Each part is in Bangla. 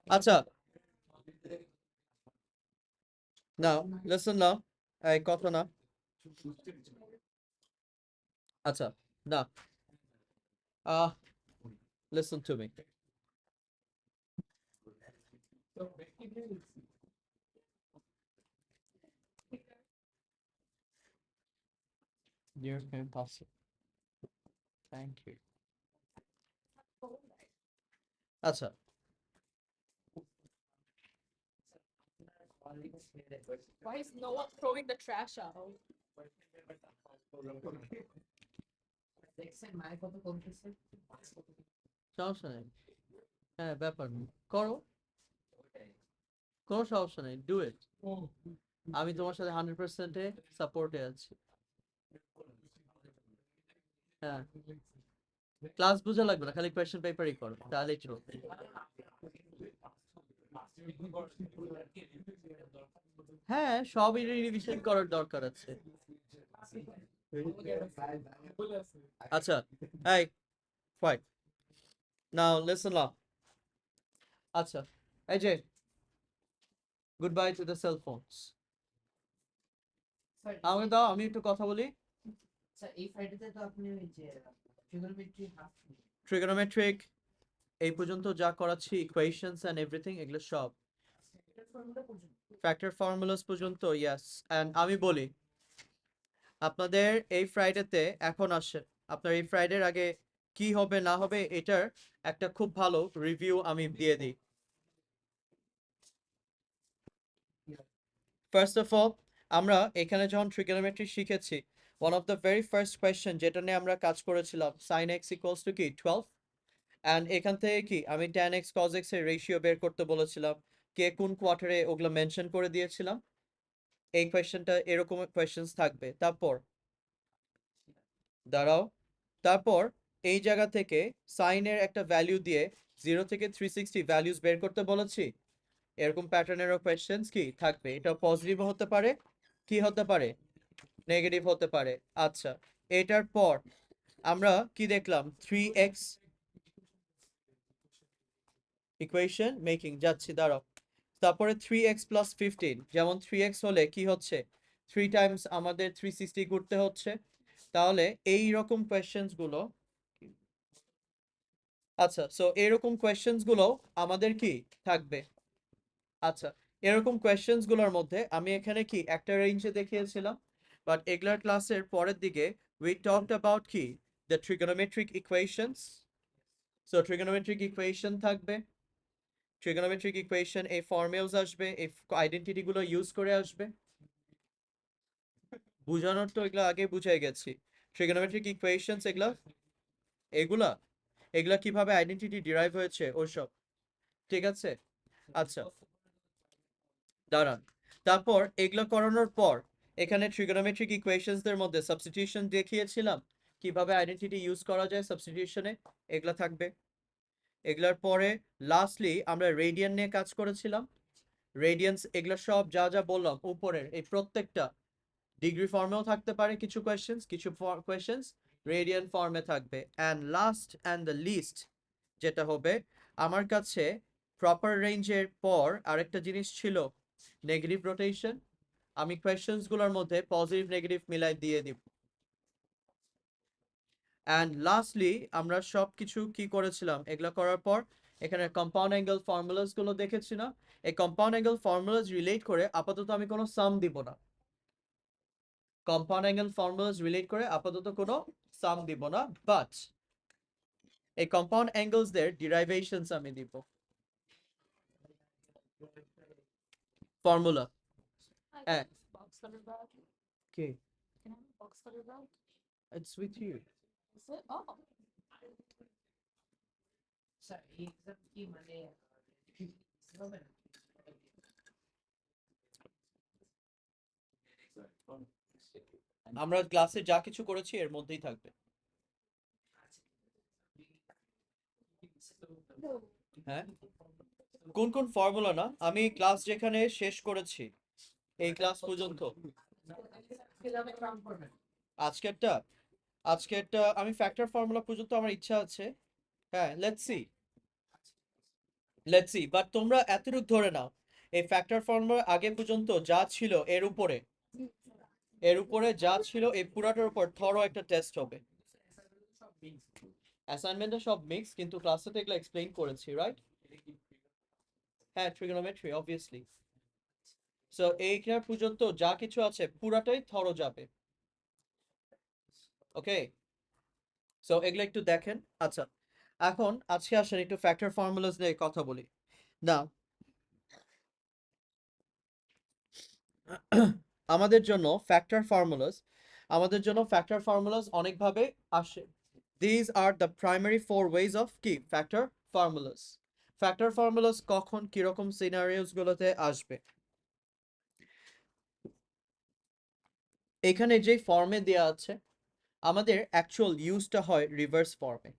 আচ্ছা, now listen now, এই কথা না। আচ্ছা, না, uh listen to me. Dear impossible, thank you. আচ্ছা, Why is no one throwing the trash out? সমস্যা নেই, হ্যাঁ ব্যাপার নেই, করো, কোনো সমস্যা নেই, ডু ইট। আমি তোমার সাথে 100%-এ সাপোর্টে আছি। হ্যাঁ, ক্লাস বুঝা লাগবে না, খালি কোয়েশ্চেন পেপারই করো, তাহলেই চলবে। হ্যাঁ, সবই রিভিশন করার দরকার আছে। আচ্ছা, এই ফাইন, নাও লিসেন আপ। আচ্ছা, এই যে good bye to the cell phones. আমাকে দাও, আমি একটু কথা বলি। এই ফ্রাইডেতে তো আপনি ওই যে ট্রিগোনোমেট্রি হাফ ট্রিগোনোমেট্রিক এই পর্যন্ত যা করাচ্ছি, ইকুয়েশনস এন্ড এভরিথিং, এগুলো সব ফ্যাক্টর ফর্মুলাস পর্যন্ত, ইয়েস। এন্ড আমি বলি আপনাদের এই ফ্রাইডেতে এখন আসে, আপনার এই ফ্রাইডের আগে কি হবে না হবে এটার একটা খুব ভালো রিভিউ আমি দিয়ে দিই। ফার্স্ট অফ অল, আমরা এখানে যখন ট্রিগোনোমেট্রি শিখেছি, one of the very first question যেটা নিয়ে আমরা কাজ করেছিলাম, সাইন এক্স ইকুয়ালস টু কি 12, অ্যান্ড এখান থেকে কি আমি ট্যান এক্স কজ এক্স এর রেশিও বের করতে বলেছিলাম, কে কোন কোয়ার্টারে ওগুলো মেনশন করে দিয়েছিলাম। এই কোয়েশ্চেনটা এরকম কোয়েশ্চেন্স থাকবে। তারপর দাঁড়াও, তারপর এই জায়গা থেকে সাইনের একটা ভ্যালু দিয়ে 0 থেকে 360 ভ্যালুস বের করতে বলেছি। এরকম প্যাটার্নেরও কোয়েশ্চেন্স কি থাকবে, এটা পজিটিভ হতে পারে, কি হতে পারে, নেগেটিভ হতে পারে। আচ্ছা, এটার পর আমরা কি দেখলাম, 3x ইকুয়েশন মেকিং যাচ্ছি, দাঁড়াও। তারপরে 3x প্লাস 15, যেমন 3x হলে কি হচ্ছে, 3 টাইমস আমাদের 360 করতে হচ্ছে। তাহলে এই রকম কোয়েশ্চেন্স গুলো, আচ্ছা, সো এরকম কোয়েশ্চেন্স গুলো আমাদের কি থাকবে। আচ্ছা, এরকম কোয়েশ্চেন্স গুলোর মধ্যে আমি এখানে কি একটা রেঞ্জে দেখিয়েছিলাম, বাট এগুলার ক্লাসের পরের দিকে উই টকড অ্যাবাউট কি the trigonometric equations. So trigonometric equation থাকবে, ট্রিগোনোমেট্রিক ইকুয়েশন এই ফর্মেলস আসবে, এই আইডেন্টিটি গুলো ইউজ করে আসবে। বুঝানোর তো এগুলো আগে বুঝাই গেছি, ট্রিগোনোমেট্রিক ইকুয়েশনস এগুলা, এগুলা এগুলা কিভাবে আইডেন্টিটি ডিরাইভ হয়েছে ওসব, ঠিক আছে। আচ্ছা, দাঁড়ান, তারপর এগুলো করানোর পর এখানে ট্রিগোনোমেট্রিক ইকুয়েশনসদের মধ্যে সাবস্টিটিউশন দেখিয়েছিলাম, কিভাবে আইডেন্টিটি ইউজ করা যায় সাবস্টিটিউশনে, এগুলা থাকবে। এগুলার পরে লাস্টলি আমরা রেডিয়ান নিয়ে কাজ করেছিলাম, রেডিয়ান্স, এগুলো সব যা যা বললাম উপরের এই প্রত্যেকটা ডিগ্রি ফর্মেও থাকতে পারে কিছু কোয়েশ্চেন্স, কিছু কোয়েশ্চেন্স রেডিয়ান ফর্মে থাকবে। And last and the least যেটা হবে, আমার কাছে প্রপার রেঞ্জের পর আরেকটা জিনিস ছিল, নেগেটিভ রোটেশন। আমি কোয়েশ্চেন্সগুলোর মধ্যে পজিটিভ নেগেটিভ মিলাই দিয়ে দিব। অ্যান্ড লাস্টলি আমরা সব কিছু কি করেছিলাম, এগুলো করার পর এখানে কম্পাউন্ড অ্যাঙ্গেল ফর্মুলাস গুলো দেখেছি না, এই কম্পাউন্ড অ্যাঙ্গেল ফর্মুলাস রিলেট করে আপাতত আমি কোনো সাম দিব না, কম্পাউন্ড অ্যাঙ্গেল ফর্মুলাস রিলেট করে আপাতত কোনো সাম দিব না, বাট এই কম্পাউন্ড অ্যাঙ্গেলসদের ডিরাইভেশনস আমি দিব, ফর্মুলা। I হ্যাঁ, got this box cutter bag. কে, Can I have a box cutter bag? It's with you. Is it? Oh. Sir এই এক্সাম কি মানে হবে না? আমরা ক্লাসে যা কিছু করেছি এর মধ্যেই থাকবে। হ্যাঁ, কোন কোন ফর্মুলা না, আমি ক্লাস যেখানে শেষ করেছি এই ক্লাস পর্যন্ত, কিভাবে কাম করবেন? আজকেরটা, আজকেরটা আমি ফ্যাক্টর ফর্মুলা পর্যন্ত আমার ইচ্ছা আছে। হ্যাঁ, let's see. Let's see, but তোমরা এতটুকু ধরে নাও এই ফ্যাক্টর ফর্মুলা আগে পর্যন্ত যা ছিল এর উপরে যা ছিল এই পুরাটার উপর থরো একটা টেস্ট হবে। অ্যাসাইনমেন্টে সব মিক্স, কিন্তু ক্লাসে তো এগুলো এক্সপ্লেইন করেছি, রাইট? হ্যাঁ, ট্রিগোনোমেট্রি অবভিয়াসলি। সো এইখানে পর্যন্ত যা কিছু আছে পুরাটাই থরো যাবে। ওকে, সো এগুলো একটু দেখেন। আচ্ছা, এখন আজকে আসেন একটু ফ্যাক্টর ফর্মুলাস নিয়ে কথা বলি না। আমাদের জন্য ফ্যাক্টর ফর্মুলাস অনেকভাবে আসে। These are the primary four ways of কি ফ্যাক্টর ফর্মুলাস। ফ্যাক্টর ফর্মুলাস কখন কিরকম সিনারিওস গুলোতে আসবে? এখানে যে ফর্মে দেয়া আছে আমাদের অ্যাকচুয়াল ইউজটা হয় রিভার্স ফর্মে।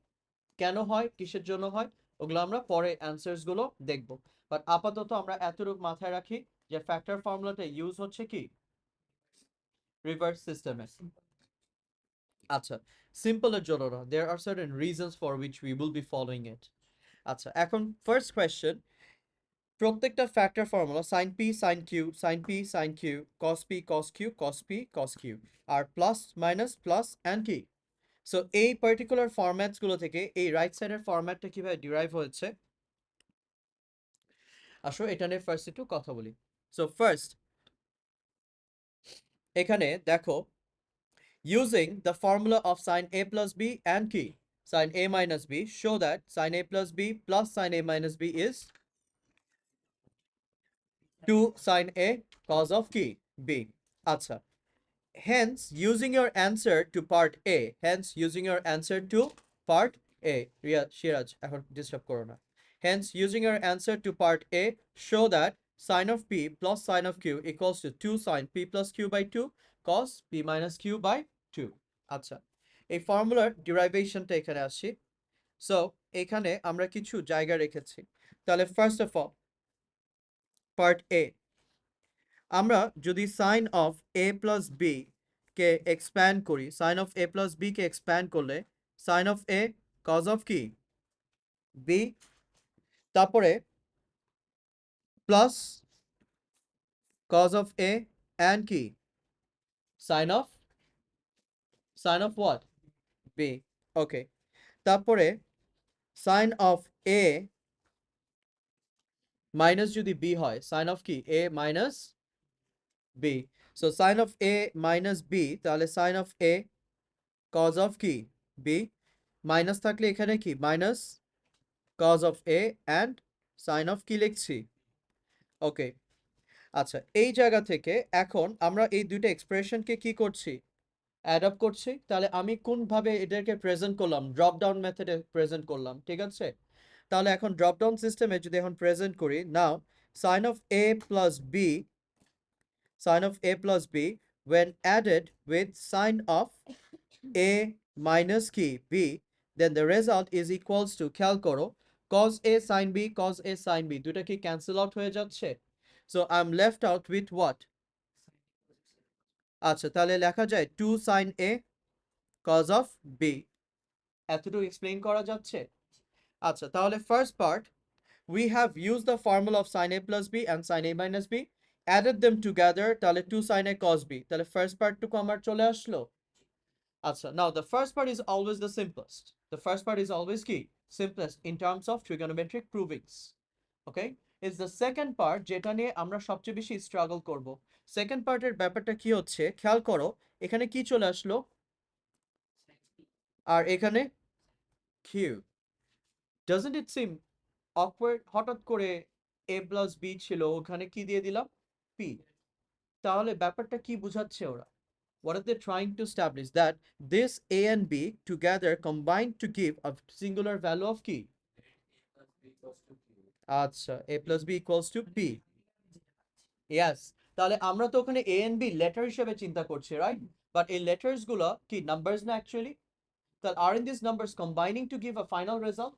কেন হয়, কিসের জন্য হয়, ওগুলো আমরা পরে অ্যান্সার্স গুলো দেখব। বাট আপাতত আমরা এতটুকু মাথায় রাখি যে ফ্যাক্টর ফর্মুলাটা ইউজ হচ্ছে কি রিভার্স সিস্টেমে। আচ্ছা, সিম্পলের জন্য না, there are certain reasons for which we will be following it. আচ্ছা, এখন ফার্স্ট কোয়েশ্চেন, প্রত্যেকটা factor formula sin p sin q sin p sin q cos p cos q cos p cos q আর প্লাস মাইনাস প্লাস অ্যান্ড কি। সো এই পার্টিকুলার ফরম্যাটস গুলো থেকে এই রাইট সাইডের ফরম্যাটটা কিভাবে ডিরাইভ হয়েছে আসো এটা নিয়ে ফার্স্ট একটু কথা বলি। সো ফার্স্ট এখানে দেখো, using the formula of sin a plus b and কি sin a minus b, show that sin a plus b plus sin a minus b is 2 sin a cos of কি b. আচ্ছা, hence using your answer to part a, Siraj এখন ডিস্টার্ব করো না। Hence using your answer to part a, show that sin of p plus sin of q equals to 2 sin p plus q by 2 cos p minus q by 2. আচ্ছা, এই ফর্মুলার ডিরাইভেশনটা এখানে আসি। সো এখানে আমরা কিছু জায়গা রেখেছি। তাহলে first of all part A, আমরা যদি sine of A plus B কে এক্সপ্যান্ড করি, sine of A plus B কে এক্সপ্যান্ড করলে sine of A cos of কি বি, তারপরে plus cos of A and কি sine of what B. Okay, তারপরে সাইন অফ এ মাইনাস যদি বি হয়, সাইন অফ কি A minus B. So sine of A minus B, তাহলে sine of A cos of কি বি, মাইনাস থাকলে এখানে কি minus cos of A and sine of কি লিখছি। ওকে, আচ্ছা, এই জায়গা থেকে এখন আমরা এই দুইটা এক্সপ্রেশনকে কি করছি অ্যাড আপ করছি। তাহলে আমি কোনভাবে এটাকে প্রেজেন্ট করলাম, ড্রপ ডাউন মেথডে প্রেজেন্ট করলাম, ঠিক আছে? তাহলে এখন ড্রপ ডাউন সিস্টেমে যদি এখন প্রেজেন্ট করি, now sine of A plus B, sin of a plus b when added with sin of a minus কি b, then the result is equals to, খেয়াল করো, cos a sin b cos a sin b দুটা কি ক্যান্সেল আউট হয়ে যাচ্ছে। so I'm left out with what? আচ্ছা, তাহলে লেখা যায় 2 sin a cos of b। এতটুকু এক্সপ্লেইন করা যাচ্ছে? আচ্ছা, তাহলে first part, we have used the formula of sin a plus b and sin a minus b, added them together, তাহলে 2 sin a cos b, তাহলে ফার্স্ট পার্টটুকু আমার চলে আসলো। আচ্ছা, now the first part is always the simplest. The first part is always key, simplest in terms of trigonometric provings. Okay? It's the second part যেটা নিয়ে আমরা সবচেয়ে বেশি স্ট্রাগল করব। সেকেন্ড পার্টের ব্যাপারটা কি হচ্ছে খেয়াল করো, এখানে কি চলে আসলো আর এখানে q. Doesn't it seem awkward? হঠাৎ করে a plus b ছিল, ওখানে কি দিয়ে দিলাম p। তাহলে ব্যাপারটা কি বোঝাচ্ছে ওরা? What are they trying to establish? That this a and b together combine to give a singular value of key. আচ্ছা, a plus b equals to p. Yes, তাহলে আমরা তো ওখানে a and b লেটার হিসেবে চিন্তা করছি, রাইট? বাট এই লেটার্স গুলো কি নাম্বারস না অ্যাকচুয়ালি? তাহলে aren't these numbers combining to give a final result?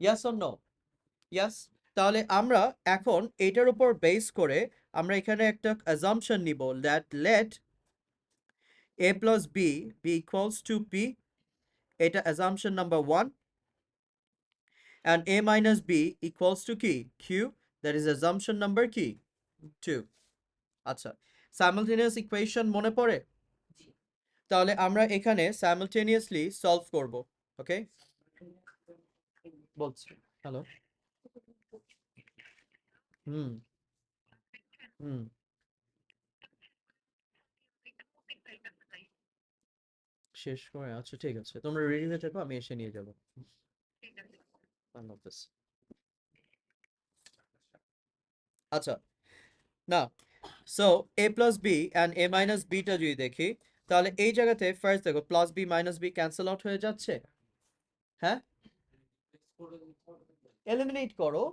Yes or no? Yes. তাহলে আমরা এখন এটার উপর বেস করে আমরা এখানে একটা অ্যাজাম্পশন নিব, that let a plus b be equals to p, এটা assumption number 1, and a minus b equals to কি q, that is assumption number কি 2. আচ্ছা, simultaneous equation মনে পড়ে? জি তাহলে আমরা এখানে simultaneously solve করব, ওকে? বলছি, হ্যালো, হুম হুম শেষ করে, আচ্ছা ঠিক আছে, তোমরা রেডি হয়ে থাকো, আমি এসে নিয়ে যাবো। আল্লাহ হাফেজ। আচ্ছা, না, so a plus B and a minus beta যদি দেখি, তাহলে এই জায়গাতে ফার্স্ট দেখো plus B minus B cancel out হয়ে যাচ্ছে, হ্যাঁ, এলিমিনেট করো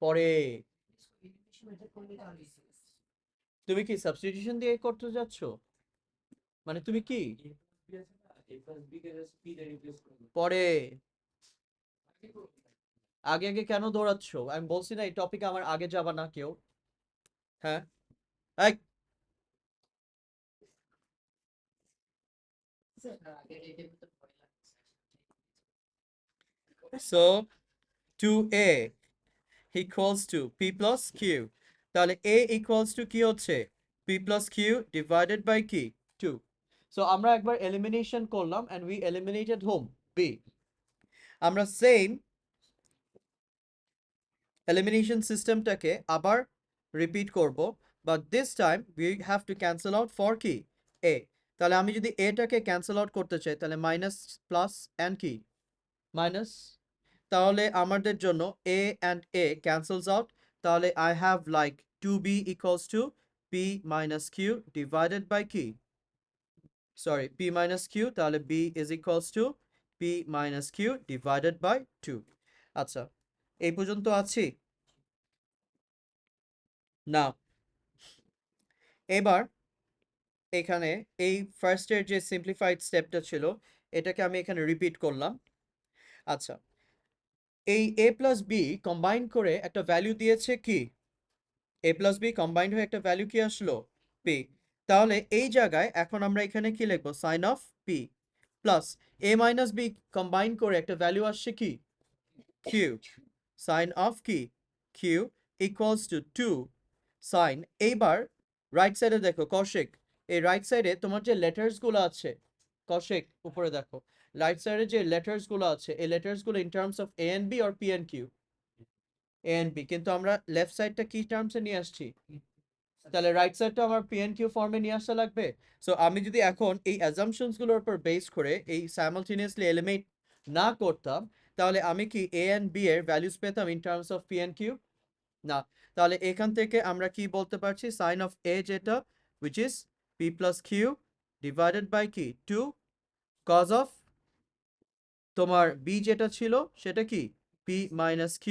পরে। তুমি কি সাবস্টিটিউশন দিয়ে করতে যাচ্ছ, মানে তুমি কি পরে আগে আগে কেন দৌড়াচ্ছ? আমি বলছি না এই টপিকে আমার আগে যাবা না কেউ, হ্যাঁ, এই so 2a equals to p plus q, তাহলে a equals to কি হচ্ছে p plus q divided by কি 2. সো আমরা একবার এলিমিনেশন করলাম and we eliminated whom b. আমরা সেম এলিমিনেশন সিস্টেমটাকে আবার রিপিট করব, but this time we have to cancel out for কি এ। তাহলে আমি যদি এটাকে ক্যান্সেল আউট করতে চাই, তাহলে মাইনাস প্লাস অ্যান্ড কি মাইনাস, তাহলে আমাদের জন্য A and A cancels out, তাহলে I have like 2b equals to p minus Q divided by কি, সরি p মাইনাস কিউ, তাহলে b is equals to p minus Q divided by 2. আচ্ছা, এই পর্যন্ত আছি না? এবার এখানে এই ফার্স্টের যে সিম্পলিফাইড স্টেপটা ছিল, এটাকে আমি এখানে রিপিট করলাম। আচ্ছা, এই a প্লাস বি কম্বাইন করে একটা ভ্যালু দিয়েছে কি, a প্লাস বি কম্বাইন্ড হয়ে একটা ভ্যালু কি আসলো p। তাহলে এই জায়গায় এখন আমরা এখানে কি লিখবো, sine of p plus a minus B combine করে একটা ভ্যালু আসছে কি q, সাইন অফ কি q ইকুয়ালস টু 2 সাইন। এইবার রাইট সাইডে দেখো কৌশিক, এই রাইট সাইডে তোমার যে লেটার্স গুলো আছে, কৌশিক উপরে দেখো, রাইট সাইডে যে লেটার্স গুলো আছে, এই লেটার্স গুলো in terms of A and B or P and Q, A and B, কিন্তু আমরা লেফট সাইডটা কি টার্মসে নিয়ে আসছি, তাহলে রাইট সাইডটা আমার পি এন্ড কিউ ফর্মে নিয়ে আসা লাগবে। সো আমি যদি এখন এই অ্যাজাম্পশনস গুলোর উপর বেস করে এই সাইমালটেনিয়াসলি এলিমিনেট না করতাম, তাহলে আমি কি এ এন্ড বি এর ভ্যালুস পেতাম in terms of P and Q না। তাহলে এখান থেকে আমরা কি বলতে পারছি, সাইন অফ এ যেটা which is p plus q divided by কি 2 cos of তোমার b যেটা ছিল সেটা কি p minus q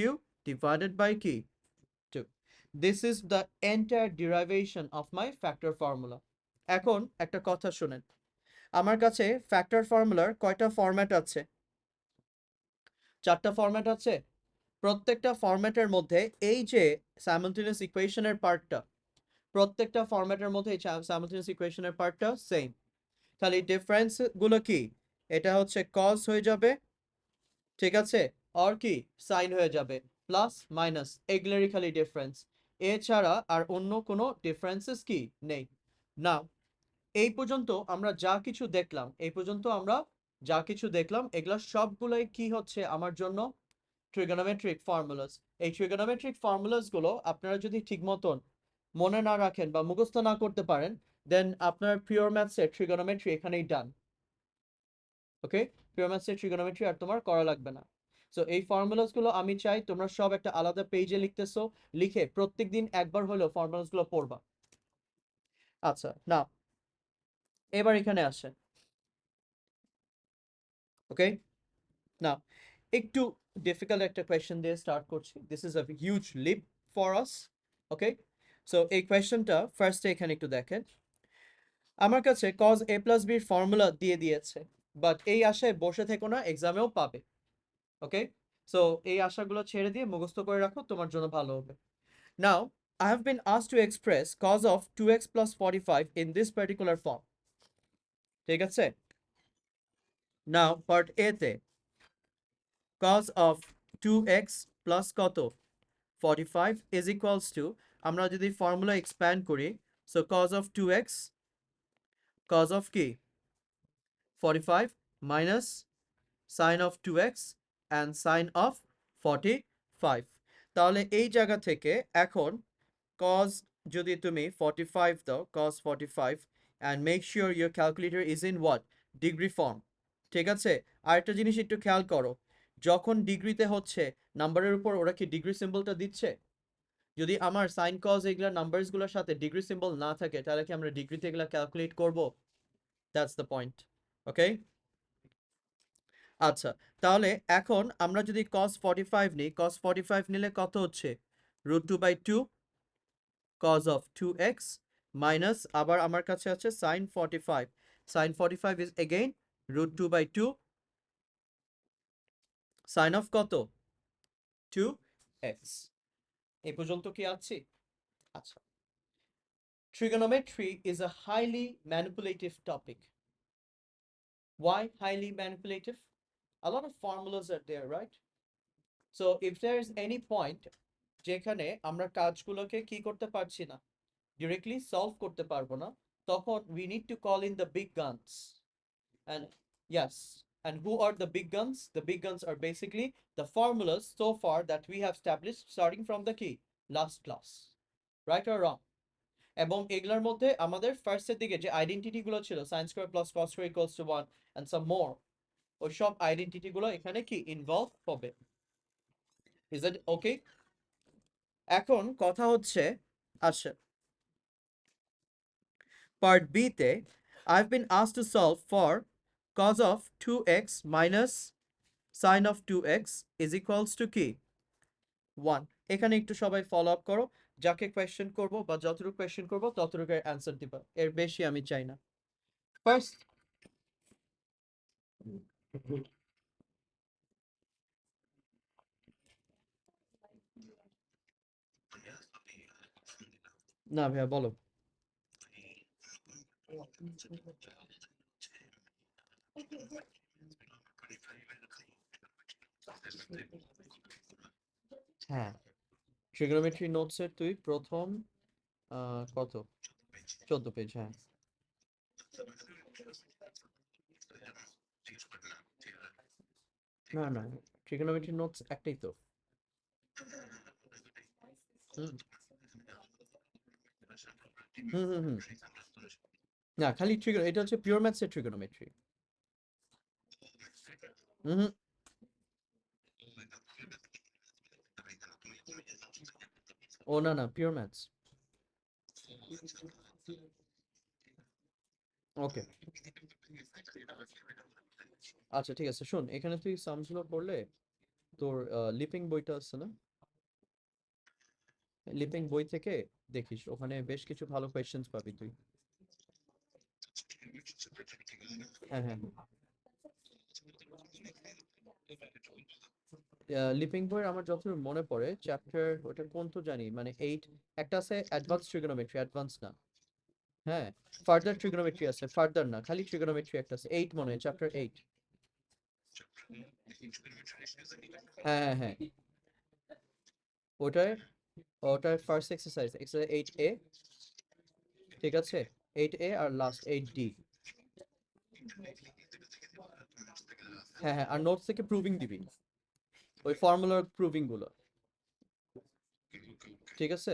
divided by কি 2. This is the entire derivation of my factor formula. এখন একটা কথা শুনেন, আমার কাছে ফ্যাক্টর ফর্মুলার কয়টা ফরম্যাট আছে, 4টা ফরম্যাট আছে। প্রত্যেকটা ফরম্যাটের মধ্যে এই যে সাইমালটেনিয়াস ইকুয়েশনের পার্টটা, প্রত্যেকটা ফরম্যাটের মধ্যে এই সাইমালটেনিয়াস ইকুয়েশনের পার্টটা সেম। তাহলে ডিফারেন্স গুলো কি, এটা হচ্ছে কজ হয়ে যাবে, ঠিক আছে, আর কি সাইন হয়ে যাবে, প্লাস মাইনাস, এগুলোরই খালি ডিফারেন্স, এছাড়া আর অন্য কোনো ডিফারেন্সেস কি নেই। না, এই পর্যন্ত আমরা যা কিছু দেখলাম, এই পর্যন্ত আমরা যা কিছু দেখলাম, এগুলা সবগুলোই কি হচ্ছে আমার জন্য ট্রিগোনোমেট্রিক ফর্মুলাস। এই ট্রিগোনোমেট্রিক ফর্মুলাস গুলো আপনারা যদি ঠিক মতন মনে না রাখেন বা মুখস্থ না করতে পারেন, দেন আপনার পিওর ম্যাথসের ট্রিগোনোমেট্রি এখানেই ডান, ওকে? পিওর ম্যাথসের ট্রিগোনোমেট্রি আর তোমার করা লাগবে না। সো এই ফর্মুলাস গুলো আমি চাই তোমরা সব একটা আলাদা পেজে লিখতেছো, লিখে প্রত্যেকদিন একবার হলেও ফর্মুলাস গুলো পড়বা। আচ্ছা, না এবার এখানে আসেন, ওকে? না, একটু ডিফিকাল্ট একটা কোয়েশ্চেন দিয়ে স্টার্ট করছি। This is a huge leap for us, okay? So এই কোয়েশ্চেনটা ফার্স্টে এখানে একটু দেখেন, আমার কাছে cos a প্লাস বির ফর্মুলা দিয়ে দিয়েছে, বাট এই আশায় বসে থেকো না, এক্সামেও পাবে, ওকে? সো এই আশাগুলো ছেড়ে দিয়ে মুখস্থ করে রাখো, তোমার জন্য ভালো হবে। নাও I have been asked to express cos of 2x plus 45 in this particular form, ঠিক আছে? নাও পার্ট এ তে cos of 2x plus কত 45 is equals to আমরা যদি ফর্মুলা এক্সপ্যান্ড করি so cos of কি 45 minus sin of 2x and sin of 45 তাহলে এই জায়গা থেকে এখন cos যদি তুমি 45 দাও cos 45 and make sure your calculator is in what degree form ঠিক আছে আরেকটা জিনিস একটু খেয়াল করো যখন ডিগ্রিতে হচ্ছে নাম্বারের উপর ওরা কি ডিগ্রি সিম্বলটা দিচ্ছে যদি আমার sin cos এগুলা নাম্বারসগুলোর সাথে ডিগ্রি সিম্বল না থাকে তাহলে কি আমরা ডিগ্রিতে এগুলা ক্যালকুলেট করব দ্যাটস দ্য পয়েন্ট ওকে আচ্ছা তাহলে এখন আমরা যদি cos 45 নিই cos 45 নিলে কত হচ্ছে √2/2 cos of 2x minus আবার আমার কাছে আছে sin 45 sin 45 is again √2/2 sin of কত 2x এই পর্যন্ত কি আছে আচ্ছা trigonometry is a highly manipulative topic why highly manipulative a lot of formulas are there right so if there is any point যেখানে আমরা কাজগুলোকে কি করতে পারছি না directly solve করতে পারবো না তখন we need to call in the big guns and yes and who are the big guns the big guns are basically the formulas so far that we have established starting from the key last class right or wrong এবং এগুলোর মধ্যে আমাদের ফার্স্টের দিকে যে আইডেন্টিটি গুলো ছিল sin square plus cos square equals to 1 and some more ওই সব আইডেন্টিটি গুলো এখানে কি ইনভলভ হবে is that okay এখন কথা হচ্ছে আচ্ছা part B তে I've been asked to solve for cos of 2x minus sin of 2x is equals to কি 1 এখানে একটু সবাই ফলো আপ করো যাকে কোয়েশ্চেন করব বা যতটুকু কোয়েশ্চেন করব ততটুকু অ্যানসার দিবা এর বেশি আমি চাই না ফার্স্ট না ভাইয়া বলো হ্যাঁ ট্রিগোনোমেট্রি নোটসের তুই প্রথম কত 14 পেজ হ্যাঁ না না ট্রিগোনোমেট্রি নোটস একটাই তো হুম হুম হুম হুম না খালি এটা হচ্ছে পিওর ম্যাথসের ট্রিগোনোমেট্রি হুম ও না না পিওর ম্যাথস ওকে আচ্ছা ঠিক আছে শোন এখানে তুই সামসগুলো পড়লে তোর লিপিং বইটা আছে না লিপিং বই থেকে দেখিস ওখানে বেশ কিছু ভালো কোয়েশ্চেন্স পাবি তুই হ্যাঁ হ্যাঁ লিপিং বইয়ের আমার যতদূর মনে পড়ে চ্যাপ্টার ওটা কোন তো জানি মানে 8 একটা আছে অ্যাডভান্স ট্রিগোনোমেট্রি অ্যাডভান্স না হ্যাঁ ফার্দার ট্রিগোনোমেট্রি আছে ফার্দার না খালি ট্রিগোনোমেট্রি একটা আছে 8 মনে হয় চ্যাপ্টার 8 হ্যাঁ হ্যাঁ হ্যাঁ ওটার ওটার ফার্স্ট এক্সারসাইজ এক্সারসাইজ 8A ঠিক আছে 8A আর লাস্ট 8D হ্যাঁ হ্যাঁ আর নোটস থেকে প্রুভিং দিবি ওই ফর্মুলার প্রুভিং গুলো ঠিক আছে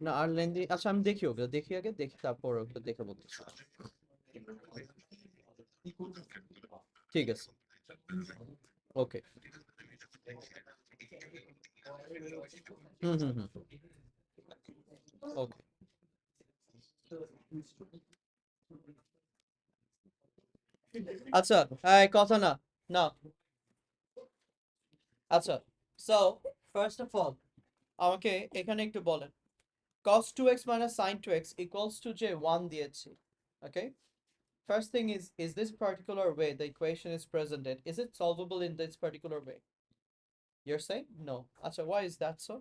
না আর লেন্দি আচ্ছা আমি দেখি ওগুলো দেখি আগে দেখি তারপর ওগুলো দেখে বলতেছি ঠিক আছে ওকে হুম হুম হুম ওকে আচ্ছা এই কথা না না আচ্ছা সো ফার্স্ট অফ অল আমাকে এখানে একটু বলেন cos 2x minus sin 2x equals to যে 1 দিয়েছি okay first thing is this particular way the equation is presented is it solvable in this particular way you're saying no acha why is that so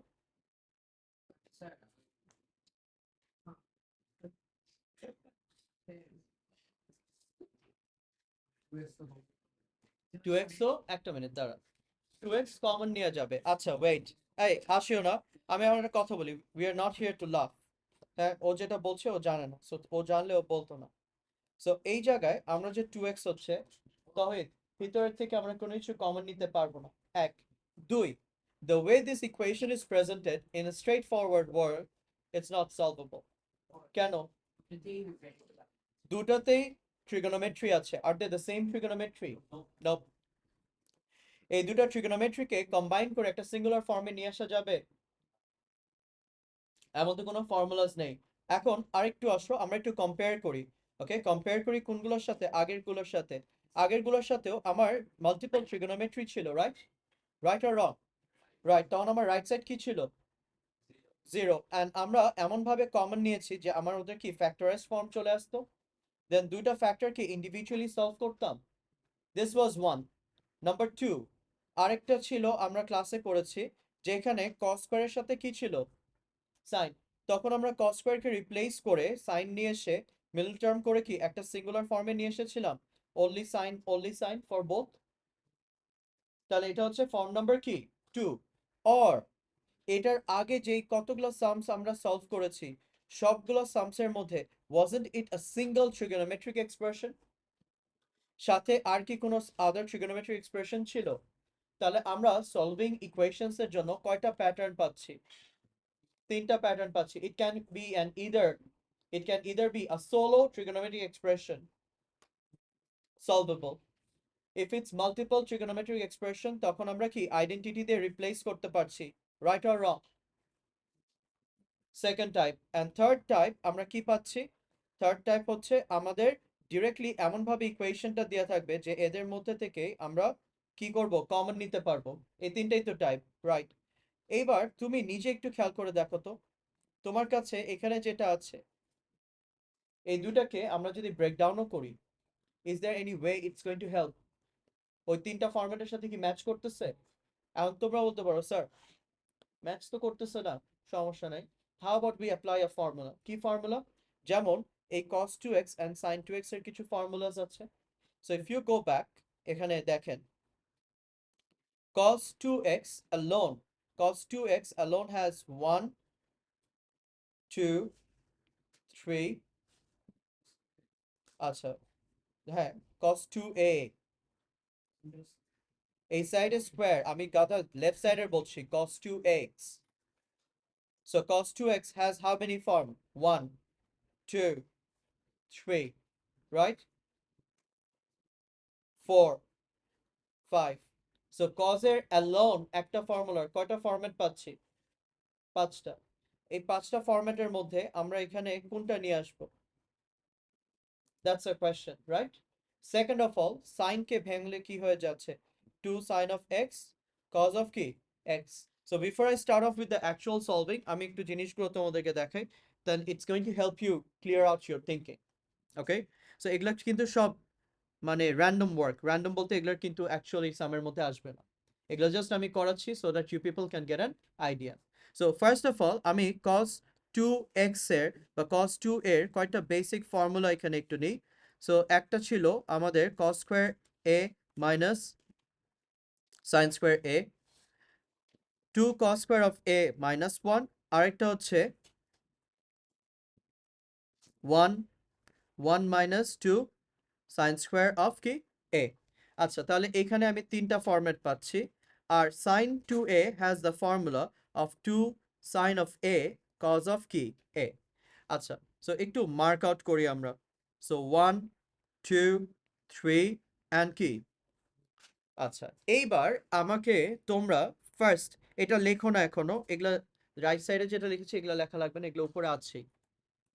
2x ও একটা মিনিট দাঁড়া 2x কমন নিয়ে যাবে আচ্ছা ওয়েট এই হাসিও না আমি আমার একটা কথা বলি we are not here to love হ্যাঁ ও যেটা বলছে ও জানে না সো ও জানলে ও বলতো না সো এই জায়গায় আমরা যে 2x হচ্ছে তহিদ ভিতরের থেকে আমরা কোনো কিছু কমন নিতে পারবো না এক দুই the way this equation is presented in a straightforward word it's not solvable কেন দুটাতেই trigonometry আছে are they the same trigonometry no এই দুটো ট্রিগোনোমেট্রিকে কম্বাইন করে একটা সিঙ্গুলার ফর্মে নিয়ে আসা যাবে এমন তো কোনো ফর্মুলাস নেই এখন আরেকটু আসো আমরা একটু কম্পেয়ার করি ওকে কম্পেয়ার করি কোনগুলোর সাথে আগেরগুলোর সাথেও আমার মাল্টিপল ট্রিগোনোমেট্রি ছিল রাইট রাইট আর রং রাইট তখন আমার রাইট সাইড কি ছিল জিরো অ্যান্ড আমরা এমন ভাবে কমন নিয়েছি যে আমার ওদের কি ফ্যাক্টরাইজ ফর্ম চলে আসতো দেন দুইটা ফ্যাক্টরকে ইন্ডিভিজুয়ালি সলভ করতাম this was one number two আরেকটা ছিল আমরা ক্লাসে করেছি যেখানে কস স্কয়ারের সাথে কি ছিল সাইন তখন আমরা কস স্কয়ারকে রিপ্লেস করে সাইন নিয়ে এসে মিডল টার্ম করে কি একটা সিঙ্গুলার ফর্মে নিয়ে এসেছিলাম only সাইন ফর বোথ তাহলে এটা হচ্ছে ফর্ম নাম্বার কি 2 অর এটার আগে যেই কতগুলো সামস আমরা সলভ করেছি সবগুলো সামসের মধ্যে wasn't it a single trigonometric expression সাথে আর কি কোনো আদার trigonometric expression ছিল তাহলে আমরা সলভিং ইকুয়েশনস এর জন্য কয়টা প্যাটার্ন পাচ্ছি তিনটা প্যাটার্ন পাচ্ছি it can either be a solo trigonometric expression solvable if it's multiple trigonometric expression তখন আমরা কি আইডেন্টিটি দিয়ে রিপ্লেস করতে পারছি right or wrong second type and third type আমরা কি পাচ্ছি থার্ড টাইপ হচ্ছে আমাদের ডিরেক্টলি এমন ভাবে ইকুয়েশনটা দেওয়া থাকবে যে এদের মধ্যে থেকে আমরা কি করব কমন নিতে পারবো এই তিনটাই তো টাইপ রাইট এইবার তুমি নিজে একটু খেয়াল করে দেখো তো তোমার কাছে এখানে যেটা আছে এই দুটাকে আমরা যদি ব্রেকডাউনও করি is there any way it's going to help ওই তিনটা ফরম্যাটের সাথে কি ম্যাচ করতেছে এখন তোমরা বলতে পারো স্যার ম্যাচ তো করতেছে না সমস্যা নাই how about we apply a formula কি ফর্মুলা যেমন এই cos 2x and sin 2x এর কিছু ফর্মুলাস আছে so if you go back এখানে দেখেন cos 2x alone has 1 2 3 আচ্ছা হ্যাঁ cos 2a এই সাইডে স্কয়ার আমি গাদা লেফট সাইডের বলছি cos 2x so cos 2x has how many form 1 2 3 right 4 5 so cos এর alone একটা ফর্মুলার কয়টা ফরম্যাট পাচ্ছি পাঁচটা এই পাঁচটা ফরম্যাটের মধ্যে আমরা এখানে কোনটা নিয়ে আসবো that's a question right second of all sin কে ভাঙলে কি হয়ে যাচ্ছে 2 sin of x cos of কি x so before I start off with the actual solving আমি একটু জিনিসগুলো তোমাদেরকে দেখাই then it's going to help you clear out your thinking okay so এগুলা কিন্তু সব মানে র্যান্ডম বলতে এগুলোর কিন্তু অ্যাকচুয়ালি সামের মধ্যে আসবে না এগুলো জাস্ট আমি করাচ্ছি so that you people can get an idea so first of all আমি cos 2x এর বা cos 2 এর কয়টা বেসিক ফর্মুলা এখানে একটু নিই সো একটা ছিল আমাদের cos square a minus sin square a 2 cos square of a minus 1 আরেকটা হচ্ছে 1 1 মাইনাস 2 sin স্কয়ার অফ কি a আচ্ছা তাহলে এখানে আমি তিনটা ফরম্যাট পাচ্ছি আর sin 2a has the formula of 2 sin of a cos of কি a আচ্ছা সো একটু মার্ক আউট করি আমরা সো 1 2 3 and কি আচ্ছা এইবার আমাকে তোমরা ফার্স্ট এটা লেখো না এখনো এগুলা রাইট সাইডে যেটা লিখেছি এগুলা লেখা লাগবে না এগুলো উপরে আছেই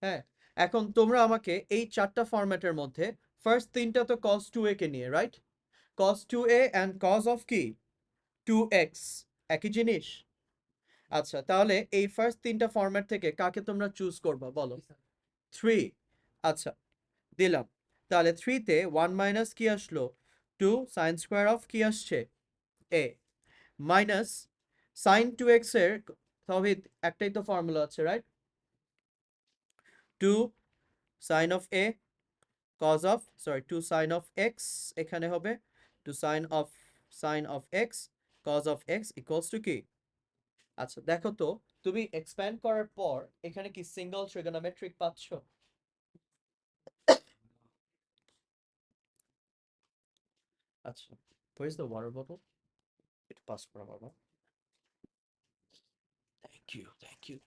হ্যাঁ এখন তোমরা আমাকে এই চারটা ফরম্যাটের মধ্যে ফার্স্ট তিনটা তো cos 2a কে নিয়ে right cos 2a and cos of কি 2x একই জিনিস আচ্ছা তাহলে এই ফার্স্ট তিনটা ফরম্যাট থেকে কাকে তোমরা চুজ করবা বলো 3 আচ্ছা দিলাম তাহলে 3 তে 1 মাইনাস কি আসলো 2 sin স্কয়ার অফ কি আসছে a মাইনাস sin 2x এর তবে একটাই তো ফর্মুলা আছে right 2 sin of a cos of sorry 2 sin of x এখানে হবে 2 sin of x cos of x equals to কি? আচ্ছা দেখো তো তুমি এক্সপ্যান্ড করার পর এখানে কি সিঙ্গল ট্রিগোনোমেট্রিক পাচ্ছ? আচ্ছা where is the water bottle? এটা পাস করা বাবা। থ্যাংক ইউ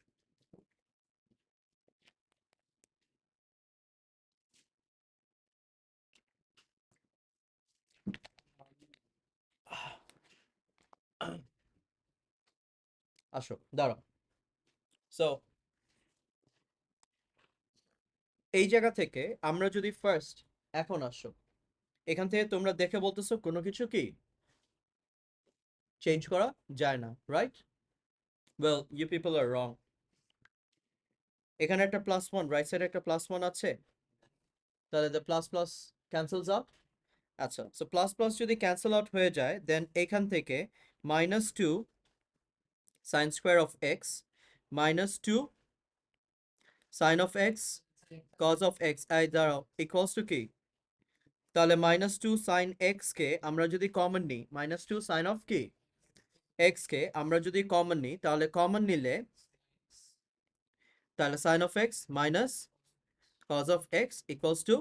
আসো দাঁড়াও। সো এই জায়গা থেকে আমরা যদি ফার্স্ট এখন আসো এখান থেকে তোমরা দেখে বলতেছো কোনো কিছু কি চেঞ্জ করা যায় না, রাইট? ওয়েল ইউ পিপল আর রং। এখানে একটা প্লাস ওয়ান রাইট সাইডে একটা প্লাস ওয়ান আছে, তাহলে the plus plus cancels out. আচ্ছা সো প্লাস প্লাস যদি ক্যান্সেল আউট হয়ে যায় দেন এখান থেকে minus two sine square of X minus two sine of X cos of X এই দাঁড়াও ইকুয়ালস টু কি? তাহলে মাইনাস টু সাইন এক্স কে আমরা যদি কমন নিই, মাইনাস টু সাইন অফ কি এক্স কে আমরা যদি কমন নিই তাহলে কমন নিলে তাহলে sine of X minus cos of X equals to,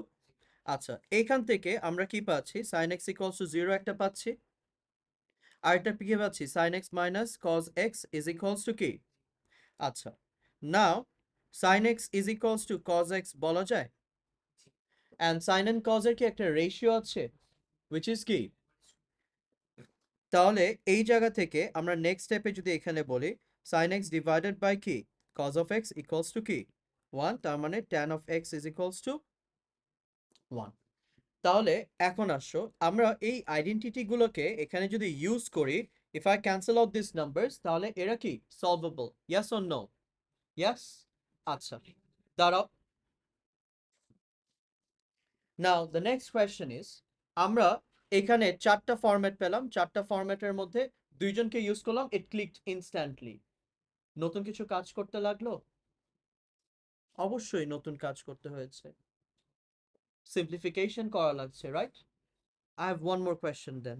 আচ্ছা এখান থেকে আমরা কি পাচ্ছি sine X equals to zero একটা পাচ্ছি, আর একটা কি পাচ্ছি sine X minus cos X is equals to কি? আচ্ছা now sine X is equals to cos X বলা যায়, অ্যান্ড সাইন এন্ড কজের কি একটা রেশিও আছে উইচ ইজ কি? তাহলে এই জায়গা থেকে আমরা নেক্সট স্টেপে যদি এখানে বলি সাইন এক্স ডিভাইডেড বাই কি cos of X equals to কি 1, তার মানে tan of X is equals to 1। তাহলে এখন আসো আমরা এই আইডেন্টিটি গুলোকে এখানে যদি ইউজ করি, if I cancel out this numbers তাহলে এরা কি solvable, yes or no? Yes. আচ্ছা দাঁড়াও, now the next question is আমরা এখানে চারটা ফরম্যাট পেলাম, চারটা ফরম্যাটের মধ্যে দুইজনকে ইউজ করলাম, ইট ক্লিকড ইনস্ট্যান্টলি। নতুন কিছু কাজ করতে লাগলো? অবশ্যই নতুন কাজ করতে হয়েছে, সিম্পলিফিকেশন করা লাগছে, right? I have one more question then,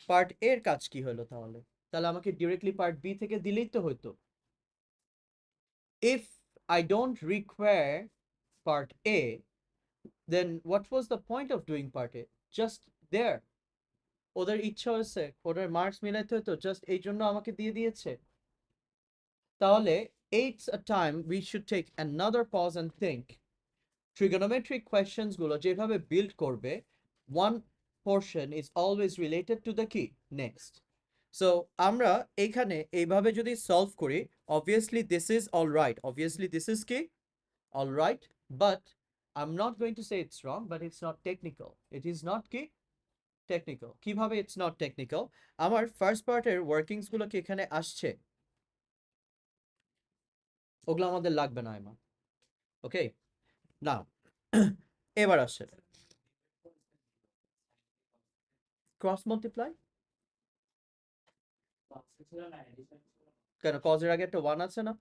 part এর কাজ কি হলো তাহলে? তাহলে আমাকে ডিরেক্টলি পার্ট বি থেকে দিলেই তো হতো। If I don't require part A then what was the point of doing part A? Just there ওদের ইচ্ছা হয়েছে ওদের মার্কস মিলাইতে হতো, জাস্ট এই জন্য আমাকে দিয়ে দিয়েছে। তাহলে it's a time we should take another pause and think trigonometric questions গুলো যেভাবে বিল্ড করবে, one portion is always related to the key next. So আমরা এখানে এইভাবে যদি সলভ করি, obviously this is all right, obviously this is কি all right, but I'm not going to say it's wrong, but it's not technical, it is not কি টেকনিক্যাল। কিভাবে ইটস নট টেকনিক্যাল? আমার ফার্স্ট পার্টের ওয়ার্কিংস গুলো কি এখানে আসছে? ওগুলো আমাদের লাগবে না এমা, ওকে? নাও এবার আসছে ক্রস মাল্টিপ্লাই। কেন কজের আগে একটা ওয়ান আছে না?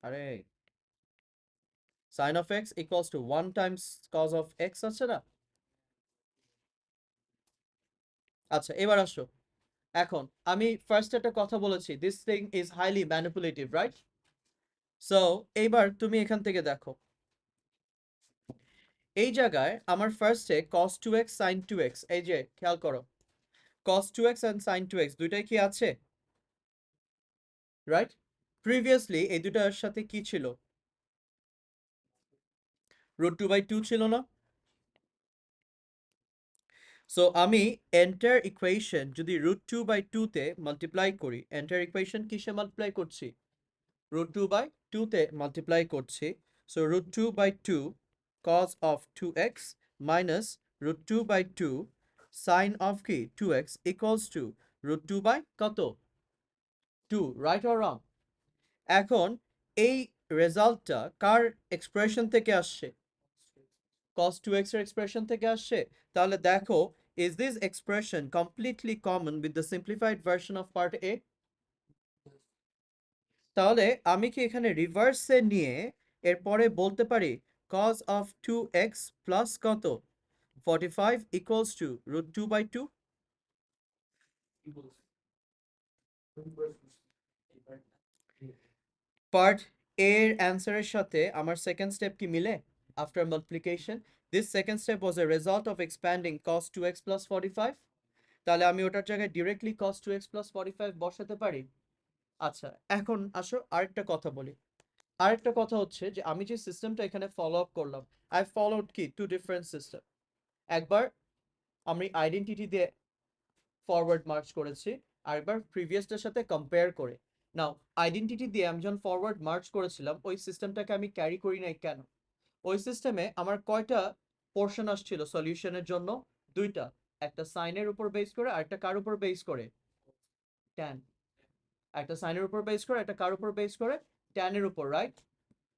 আরে sine of X equals to one times cos of X আছে না? আচ্ছা এবার আসো, এখন আমি ফার্স্ট একটা কথা বলেছি this thing is highly manipulative, right? So এইবার তুমি এখান থেকে দেখো এই জায়গায় আমার ফার্স্টে cos 2x sin 2x, এই যে খেয়াল করো cos 2x and sin 2x দুইটাই কি আছে, রাইট? প্রিভিয়াসলি এই দুটার সাথে কি ছিল? √2/2 ছিল না? সো আমি এন্টার ইকুয়েশন যদি √2/2 তে মাল্টিপ্লাই করি, এন্টার ইকুয়েশন কিসে মাল্টিপ্লাই করছি? √2/2 তে মাল্টিপ্লাই করছি। So √2/2 cos of 2x minus √2/2 sin of কি 2x equals to √2 by কত 2, রাইট অর রং? এখন এই রেজাল্টটা কার এক্সপ্রেশন থেকে আসছে? cos 2x এর এক্সপ্রেশন থেকে আসছে। তাহলে দেখো is this expression completely common with the simplified version of part A? তাহলে আমি কি এখানে রিভার্সে নিয়ে এরপরে বলতে পারি cos of 2x plus কত 45 equals to root 2 by 2. Part এ এর অ্যান্সারের সাথে আমার সেকেন্ড স্টেপ কি মিলে after multiplication this second step was a result of expanding cos 2x plus 45 তাহলে আমি ওটার জায়গায় ডিরেক্টলি cos 2x plus 45 বসাতে পারি আচ্ছা এখন আসো আরেকটা কথা বলি আরেকটা কথা হচ্ছে যে আমি যে সিস্টেমটা এখানে ফলো আপ করলাম আই ফলোড কি টু ডিফারেন্ট সিস্টেম একবার আমি আইডেন্টিটি দিয়ে ফরওয়ার্ড মার্চ করেছি আরেকবার প্রিভিয়াসটার সাথে কম্পেয়ার করে নাও আইডেন্টিটি দিয়ে আমি যখন ফরওয়ার্ড মার্চ করেছিলাম ওই সিস্টেমটাকে আমি ক্যারি করি নাই কেন ওই সিস্টেমে আমার কয়টা পোর্শন আসছিল সলিউশনের জন্য দুইটা একটা সাইনের উপর বেস করে আর একটা কার উপর বেস করে ট্যান একটা সাইনের উপর বেস করে একটা কার উপর বেস করে ট্যানের উপর right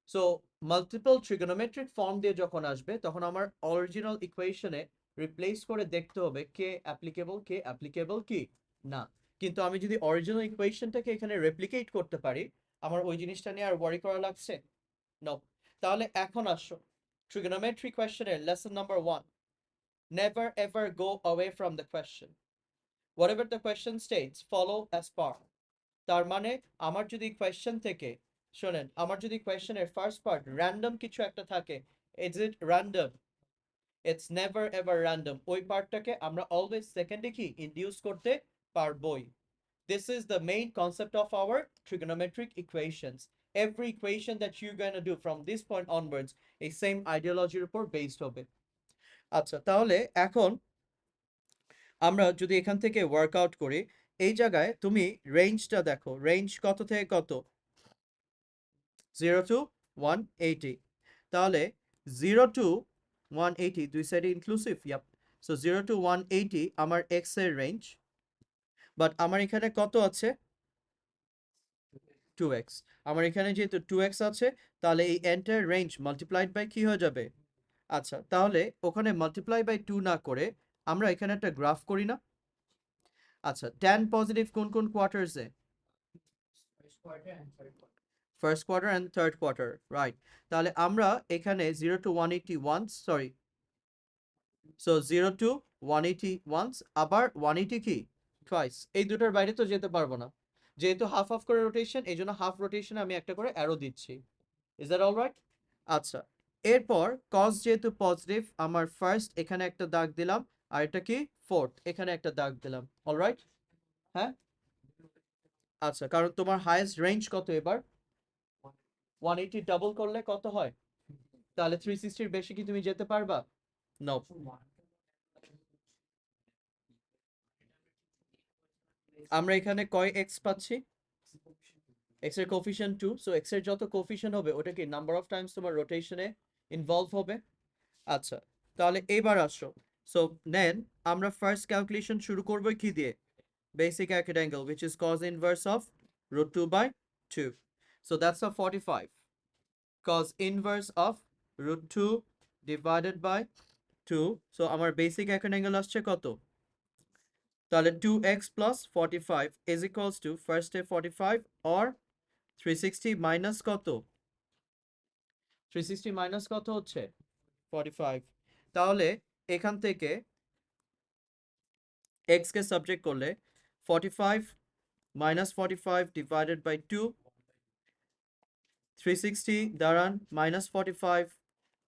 so multiple trigonometric form দিয়ে যখন আসবে তখন আমার অরিজিনাল ইকুয়েশনে রিপ্লেস করে দেখতে হবে কে অ্যাপ্লিকেবল কি না কিন্তু আমি যদি অরিজিনাল ইকুয়েশনটাকে এখানে রেপ্লিকেট করতে পারি আমার ওই জিনিসটা নিয়ে আর ওয়ারি করা লাগছে নো তাহলে এখন আসো ট্রিগোনোমেট্রি কোয়েশ্চেনের lesson number 1 never ever go away from the question whatever the question states follow as per তার মানে আমার যদি কোয়েশ্চেন থেকে শোনেন আমার যদি কোয়েশ্চেনের ফার্স্ট পার্ট র্যান্ডম কিছু একটা থাকে is it random it's never ever random ওই পার্টটাকে আমরা অলওয়েজ সেকেন্ডে কি ইনডিউস করতে পারবোই this is the main concept of our trigonometric equations every equation that you're going to do from this point onwards এই সেম আইডিওলজির উপর বেসড হবে আচ্ছা তাহলে এখন আমরা যদি এখান থেকে ওয়ার্কআউট করি এই জায়গায় তুমি রেঞ্জটা দেখো রেঞ্জ কত থেকে কত 0 to 180 তাহলে 0 to 180 দুই সাইডে ইনক্লুসিভ ইয়াপ সো 0 to 180 আমার x এর রেঞ্জ বাট আমার এখানে কত আছে 2x আমার এখানে যেহেতু 2x আছে তাহলে এই এন্টায়ার রেঞ্জ মাল্টিপ্লাইড বাই কি হয়ে যাবে আচ্ছা তাহলে ওখানে মাল্টিপ্লাই বাই 2 না করে আমরা এখানে একটা গ্রাফ করি না আচ্ছা tan পজিটিভ কোন কোন কোয়ার্টারসে first quarter and third quarter right তাহলে আমরা এখানে 0 to 181 সরি সো 0 to 180 আবার 180 কি টুয়াইস এই দুটোর বাইরে তো যেতে পারবো না যেহেতু হাফ হাফ করে রোটেশন এই জন্য হাফ রোটেশনে আমি একটা করে অ্যারো দিচ্ছি ইজ দ্যাট অলরাইট আচ্ছা এরপর cos যেহেতু পজিটিভ আমার ফার্স্ট এখানে একটা দাগ দিলাম আর এটা কি ফোর্থ এখানে একটা দাগ দিলাম অলরাইট হ্যাঁ আচ্ছা কারণ তোমার হাইয়েস্ট রেঞ্জ কত এবার 180 ডাবল করলে কত হয় তাহলে 360 এর বেশি কি তুমি যেতে পারবা নো আমরা এখানে কয় x পাচ্ছি x এর কোফিশিয়েন্ট 2 সো x এর যত কোফিশিয়েন্ট হবে ওটা কি নাম্বার অফ টাইমস তোমার রোটেশনে ইনভলভ হবে আচ্ছা তাহলে এবার আসো সো দেন আমরা ফার্স্ট ক্যালকুলেশন শুরু করব কি দিয়ে basic acute angle which is cos inverse of root 2 by 2 so that's a 45 cos inverse of root 2 divided by 2 so আমার basic acute angle আসছে কত তাহলে 2x plus 45 is equals to first step 45 or 360 minus কত 360 minus কত হচ্ছে 45 তাহলে এখান থেকে x কে সাবজেক্ট করলে 45 minus 45 divided by 2 360 দাঁড়ান minus 45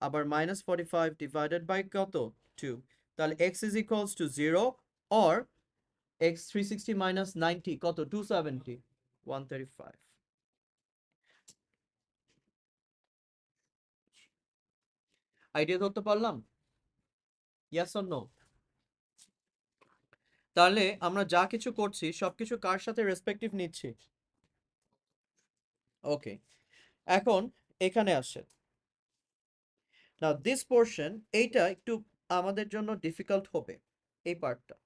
আবার minus 45 divided by কত 2 তাহলে x is equals to 0 or x 360 minus 90 কত 270 135 আইডিয়া ধরতে পারলাম yes or no তাহলে আমরা যা কিছু করছি সবকিছু কার সাথে রেসপেক্টিভ নিচ্ছি ওকে এখন এখানে আসে নাও দিস পোরশন এইটা একটু আমাদের জন্য ডিফিকাল্ট হবে এই পার্টটা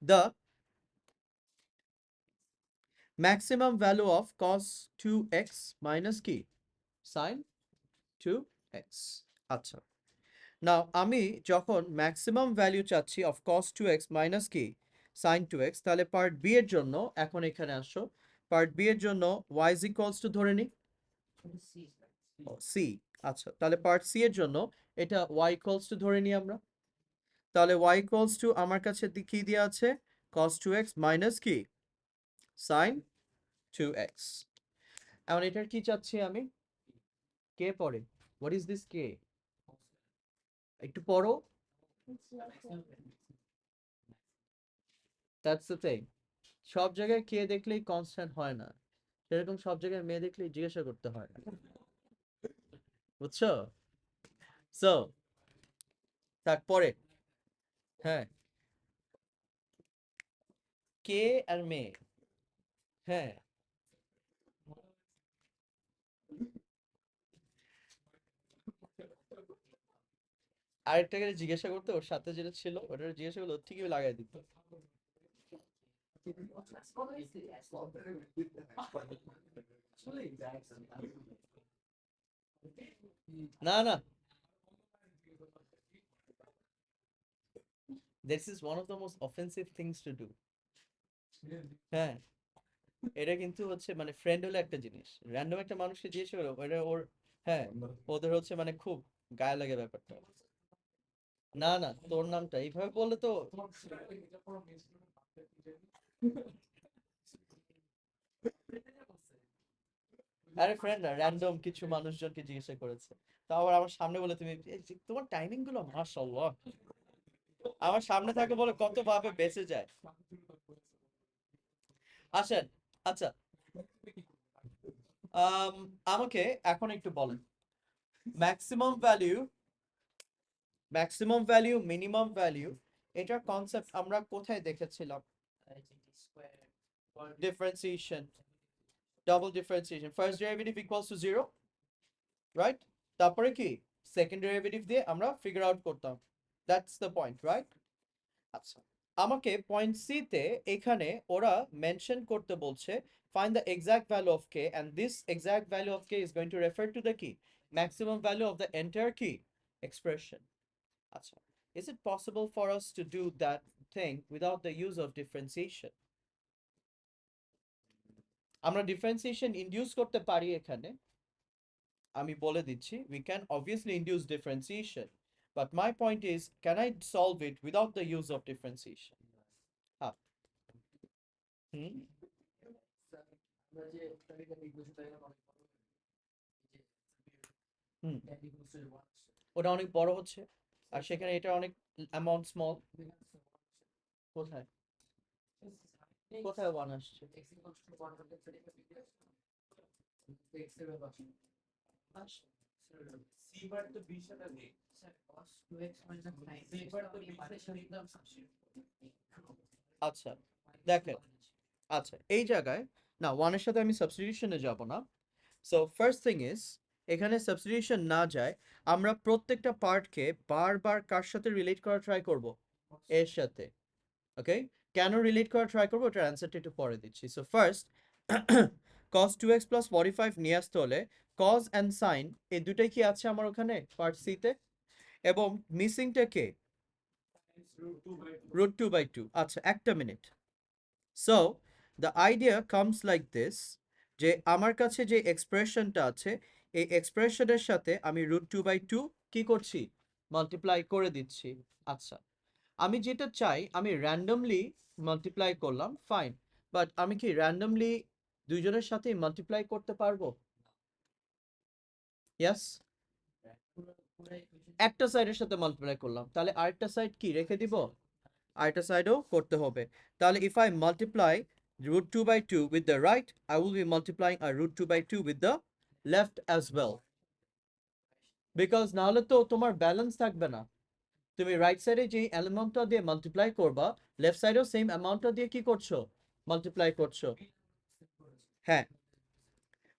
the maximum value of cos 2x minus কি sin 2x আচ্ছা নাও আমি যখন ম্যাক্সিমাম ভ্যালু চাচ্ছি অফ cos 2x মাইনাস কি sin 2x তাহলে পার্ট বি এর জন্য এখন এখানে আসো পার্ট বি এর জন্য y is equals to ধরে নি সি। আচ্ছা, তাহলে পার্ট সি এর জন্য এটা y ইকুয়ালস টু ধরে নিই আমরা। তাহলে y ইকুয়ালস টু আমার কাছে কি দেওয়া আছে, cos 2x মাইনাস কি sin 2x। এখন এটার কি চাচ্ছি আমি, কে পড়ে, হোয়াট ইজ দিস কে, একটু পড়ো। দ্যাটস দ্য থিং, সব জায়গায় কে দেখলেই কনস্ট্যান্ট হয় না, সেরকম সব জায়গায় মেয়ে দেখলেই জিজ্ঞাসা করতে হয় না, বুঝছো? সো তারপরে হ্যাঁ, কে আর মেয়ে, হ্যাঁ আরেকটাকে জিজ্ঞাসা করতে, ওর সাথে যেটা ছিল ওটা জিজ্ঞাসা করলে ওর ঠিকই লাগাই দিত। না না, this is one of the most offensive things to do. হ্যাঁ, এটা কিন্তু হচ্ছে মানে ফ্রেন্ড হলে একটা জিনিস, র্যান্ডম একটা মানুষকে জিজ্ঞেস করো এটা ওর, হ্যাঁ ওদের হচ্ছে মানে খুব গায়ে লাগে ব্যাপারটা। না না, তোর নামটা এইভাবে বললে তো, আরে ফ্রেন্ড না, র্যান্ডম কিছু মানুষজনকে জিজ্ঞাসা করেছে, তাও আবার আমার সামনে বলে, তুমি এই যে তোমার টাইমিং গুলো মাশাআল্লাহ, আমার সামনে থাকে বলে কত ভাবে বেঁচে যায়। আসেন, আচ্ছা আমাকে এখন একটু বলেন, maximum value, maximum value, minimum value, এটার কনসেপ্ট আমরা কোথায় দেখেছিলাম? Differentiation, double differentiation, first derivative equals to 0, right? তারপরে কি সেকেন্ড ডেরিভেটিভ দিয়ে আমরা ফিগার আউট করতাম, দ্যাটস দ্য পয়েন্ট, রাইট? আচ্ছা, আমাকে পয়েন্ট সি তে এখানে ওরা মেনশন করতে বলছে find the exact value of k and this exact value of k is going to refer to the key maximum value of the entire key expression. আচ্ছা, is it possible for us to do that thing without the use of differentiation? আমরা differentiation induce করতে পারি এখানে, আমি বলে দিচ্ছি, we can obviously induce differentiation, but my point is can I solve it without the use of differentiation? হ্যাঁ, হুম, হুম, ওটা অনেক বড় হচ্ছে আর সেখানে এটা অনেক অ্যামাউন্ট স্মল। কোথায়, কোথায় ওয়ান আসছে? আচ্ছা দেখেন, আচ্ছা এই জায়গায় না ওয়ানের সাথে আমি সাবস্টিটিউশনে যাব না। সো ফার্স্ট থিং ইজ, এখানে সাবস্টিটিউশন না যায়, আমরা প্রত্যেকটা পার্টকে বারবার কার সাথে রিলেট করা ট্রাই করব, এর সাথে। ওকে, কেন রিলেট করা ট্রাই করবো ওটার অ্যান্সারটা একটু পরে দিচ্ছি। So first cos 2x plus 45 নিয়ে আসতে হলে cos and sin এই দুটাই কি আছে আমার ওখানে পার্ট সি তে, এবং মিসিংটা কে, √2/2। আচ্ছা একটা minute, so the idea comes like this, যে আমার কাছে যে এক্সপ্রেশনটা আছে এই এক্সপ্রেশনের সাথে আমি √2/2 কি করছি, মাল্টিপ্লাই করে দিচ্ছি। আচ্ছা, আমি যেটা চাই আমি র্যান্ডমলি মাল্টিপ্লাই করলাম, ফাইন, বাট আমি কি র্যান্ডমলি দুইজনের সাথেই মাল্টিপ্লাই করতে পারবো? ইয়েস, একটা সাইডের সাথে মাল্টিপ্লাই করলাম, তাহলে আরেকটা সাইড কি রেখে দিব, আরেকটা সাইডও করতে হবে। তাহলে if I multiply √2/2 with the right, I will be multiplying a √2/2 with the left as well, because না হলে তো তোমার ব্যালেন্স থাকবে না, তুমি রাইট সাইডে যে অ্যামাউন্টটা দিয়ে মাল্টিপ্লাই করবা লেফট সাইডেও সেম অ্যামাউন্টটা দিয়ে কি করছো, মাল্টিপ্লাই করছো। হ্যাঁ,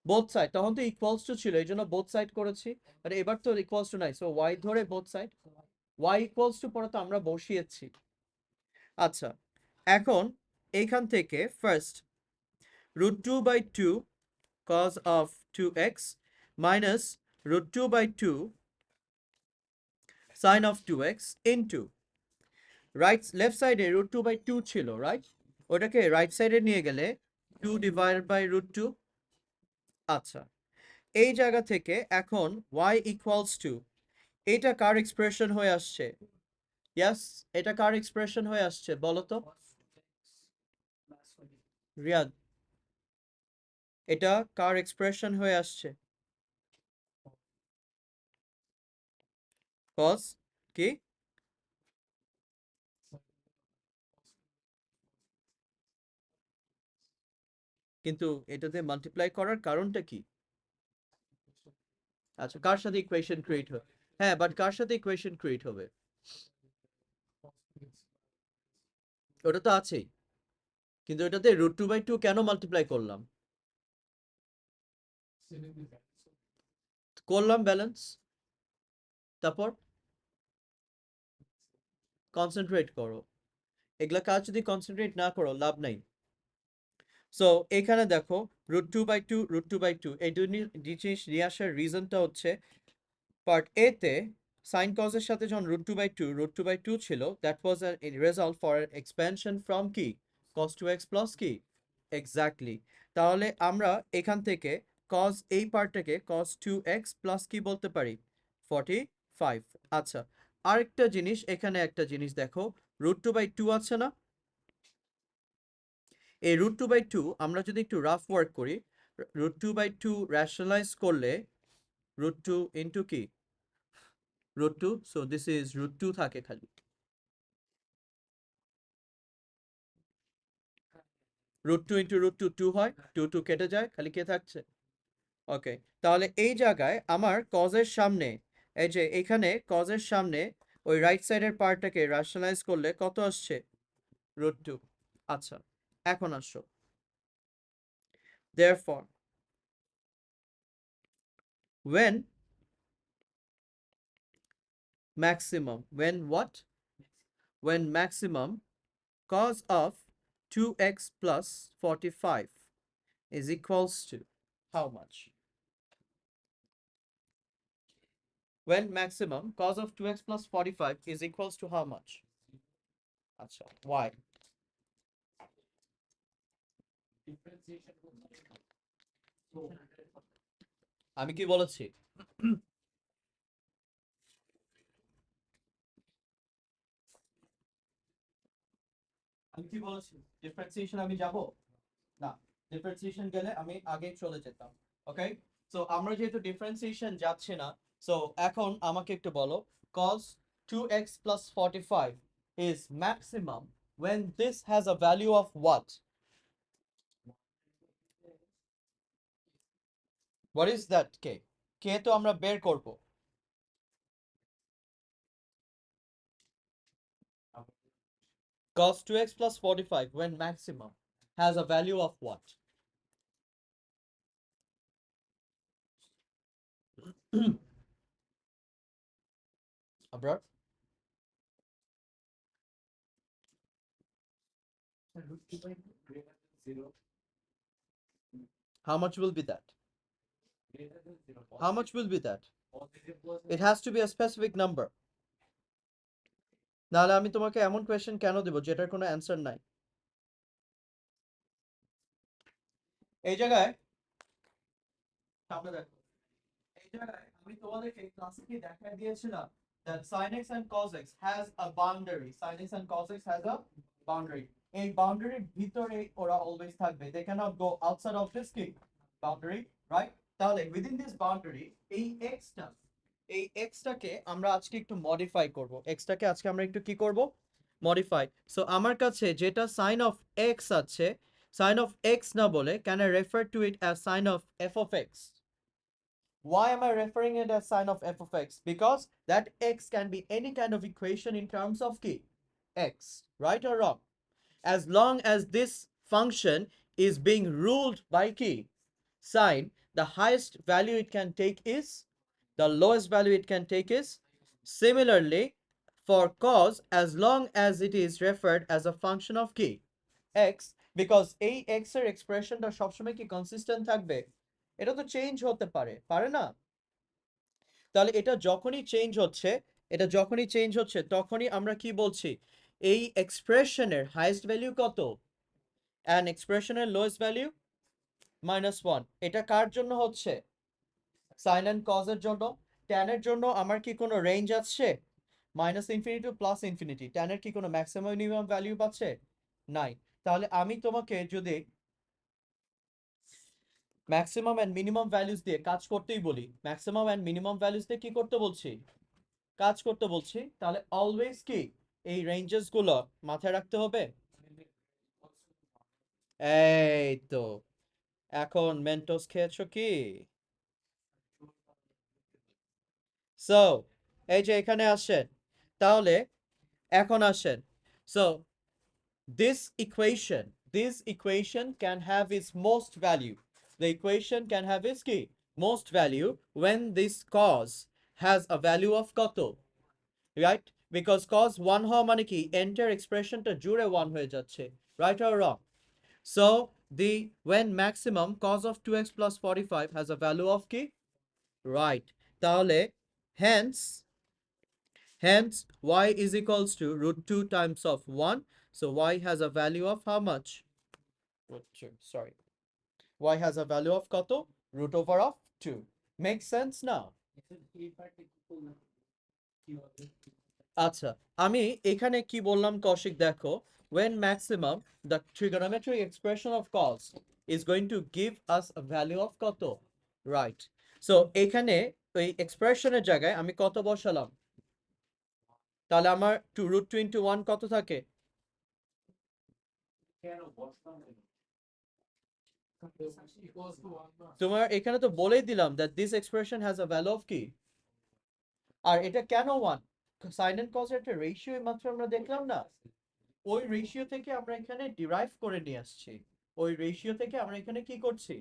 বোথ সাইড, তখন তো ইকুয়ালস টু ছিল এই জন্য বোথ সাইড করেছি, আর এবার তো ইকুয়ালস টু নাই, সো ওয়াই ধরে both side, Y equals to পরে তো আমরা বসিয়েছি। আচ্ছা, এখন এইখান থেকে first √2/2 cos of 2x minus √2/2 sin of 2x into right, left সাইডে √2/2 ছিল, রাইট? ওটাকে রাইট সাইডে নিয়ে গেলে 2 divided by √2। আচ্ছা, এই জায়গা থেকে এখন y ইকুয়ালস টু, এটা কার এক্সপ্রেশন হয়ে আসছে? ইয়াস, এটা কার এক্সপ্রেশন হয়ে আসছে বলো তো রিয়াদ, এটা কার এক্সপ্রেশন হয়ে আসছে? কজ কি? কিন্তু এটাতে মাল্টিপ্লাই করার কারণটা কি? আচ্ছা, কার সাথে ইকুয়েশন ক্রিয়েট হবে? হ্যাঁ, বাট কার সাথে ইকুয়েশন ক্রিয়েট হবে? ওটা তো আছেই, কিন্তু এটাতে √2/2 কেন মাল্টিপ্লাই করলাম? করলাম ব্যালেন্স, তারপর কনসেন্ট্রেট করো। এগুলা কাজ যদি কনসেন্ট্রেট না করো লাভ নাই। সো এখানে দেখো √2/2 এই জিনিস নিয়ে আসার রিজনটা হচ্ছে পার্ট এ তে সাইন কজের সাথে যখন √2/2 ছিল, that was a result for expansion from কি cos 2x প্লাস কি এক্স্যাক্টলি। তাহলে আমরা এখান থেকে cos এই পার্টটাকে cos 2x প্লাস কি বলতে পারি 45। আচ্ছা, আরেকটা জিনিস, এখানে একটা জিনিস দেখো, √2/2 আছে না, এই √2/2 আমরা যদি একটু রাফ ওয়ার্ক করি, √2/2 রেশনালাইজ করলে √2 ইন্টু কি √2, সো দিস ইজ √2 থাকে খালি, √2 ইন্টু √2 2 হয়, 2 কেটে যায়, খালি কে থাকছে? ওকে, তাহলে এই জায়গায় আমার কজের সামনে, এই যে এখানে কজের সামনে ওই রাইট সাইডের পার্টটাকে রেশনালাইজ করলে কত আসছে? √2। আচ্ছা, এখন আসো, therefore when when what? When maximum cos of 2x plus 45 is equals to how much? When maximum cos of 2x plus 45 is equals to how much? আচ্ছা, why? আমি কি বলেছি? আমি কি বলেছি ডিফারেন্সিয়েশন আমি যাব না, ডিফারেন্সিয়েশন গেলে আমি আগে চলে যেতাম। ওকে, সো আমরা যেহেতু ডিফারেন্সিয়েশন যাচ্ছে না, সো এখন আমাকে একটু বলো cos 2x plus 45 is maximum when this has a value of what? What is that k? k তো আমরা বের করব। Cos 2x plus 45 when maximum has a value of what? Abrar, how much will be that? How much will be that? It has to be a specific number. নাহলে আমি তোমাকে এমন কোয়েশ্চেন কেন দেব যেটার কোনো অ্যান্সার নাই? এই জায়গায় সামনে দেখো, এই জায়গায় আমি তোমাদেরকে ক্লাসে কি দেখাই দিয়েছিলাম that sin x and cos x has a boundary. Sin x and cos x has a boundary. এই বাউন্ডারির ভিতরে ওরা অলওয়েজ থাকবে, they cannot go outside of this কি boundary, right? তাহলে within this boundary এই x টা, এই x টাকে আমরা আজকে একটু মডিফাই করব, x টাকে আজকে আমরা একটু কি করব মডিফাই। সো আমার কাছে যেটা sin of x আছে, sin of x না বলে can I refer to it as sin of f of x? Why am I referring it as sin of f of x? Because that x can be any kind of equation in terms of key x, right or wrong? As long as this function is being ruled by key sine, the highest value it can take is, the lowest value it can take is. Similarly, for cos, as long as it is referred as a function of key x, because এই x এর এক্সপ্রেশনটা সবসময় কি কনসিস্টেন্ট থাকবে? এটা তো চেঞ্জ হতে পারে, পারে না? তাহলে এটা যখনই চেঞ্জ হচ্ছে, এটা যখনই চেঞ্জ হচ্ছে তখনই আমরা কি বলছি এই এক্সপ্রেশনের হাইয়েস্ট ভ্যালু কত and এক্সপ্রেশনের লোয়েস্ট ভ্যালু -1। এটা কার জন্য হচ্ছে? সাইন অ্যান্ড কজের জন্য ট্যানের জন্য আমার কি কোনো রেঞ্জ আছে? Minus infinity to plus infinity, ট্যানের কি কোনো ম্যাক্সিমাম মিনিমাম ভ্যালু পাচ্ছে? নাই। তাহলে আমি তোমাকে যদি ম্যাক্সিমাম অ্যান্ড মিনিমাম ভ্যালুস দিয়ে কাজ করতেই বলি, ম্যাক্সিমাম অ্যান্ড মিনিমাম ভ্যালুস দিয়ে কি করতে বলছি? কাজ করতে বলছি, তাহলে অলওয়েজ কি এই রেঞ্জেস গুলো মাথায় রাখতে হবে। এই তো, এখন মেন্টোস খেয়েছো কি? সো এই যে এখানে আসেন, তাহলে এখন আসেন। So this equation can have its most value. The equation can have its কি most value when this cos has a value of কত, right? Because cos 1 হওয়া মানে কি entire expressionটা জুড়ে 1 হয়ে যাচ্ছে, right or wrong? So the when maximum cos of 2x plus 45 has a value of কি right, তাহলে hence y is equals to root 2 times of 1. So y has a value of how much? Root 2, sorry. Y has a value of কত? Root over of 2. Makes sense now? আচ্ছা, আমি এখানে কি বললাম কৌশিক দেখো, when maximum the trigonometric expression of cos is going to give us a value of কত, right? So এখানে ওই এক্সপ্রেশনের জায়গায় আমি কত বসালাম, তাহলে আমার 2 root 2 into 1 কত থাকে? তোমার এখানে তো বলেই দিলাম that this expression has a value of কি, আর এটা কেন 1, sin and cos এর একটা রেশিও মাত্র আমরা দেখলাম না, ওই রেশিও থেকে আমরা এখানে ডিরাইভ করে নিয়ে আসছি, ওই রেশিও থেকে আমরা এখানে কি করছি,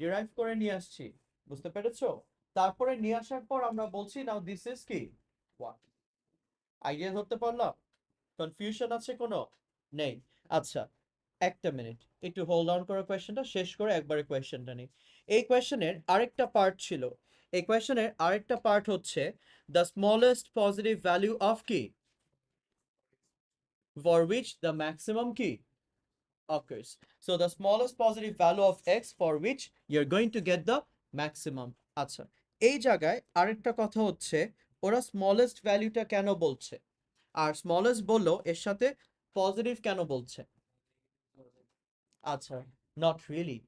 ডিরাইভ করে নিয়ে আসছি, বুঝতে পেরেছো? তারপরে নিয়ে আসার পর আমরা বলছি নাও দিস ইজ কি 1। আইডিয়া ধরতে পারলাম? কনফিউশন আছে কোনো? নেই। আচ্ছা, একটা মিনিট একটু হোল্ড অন করো, কোয়েশ্চেনটা শেষ করে একবারে কোয়েশ্চেনটা নেই। এই কোয়েশ্চেনের আরেকটা পার্ট ছিল, এই কোয়েশ্চেনের আরেকটা পার্ট হচ্ছে the smallest positive value of কি for which the maximum কি occurs. So the smallest positive value of x for which you're going to get the maximum. আচ্ছা, এই জায়গায় আরেকটা কথা হচ্ছে ওরা স্মলেস্ট ভ্যালুটা কেন বলছে, আর স্মলেস্ট বললো এর সাথে পজিটিভ কেন বলছে? আচ্ছা, নট রিয়েলি।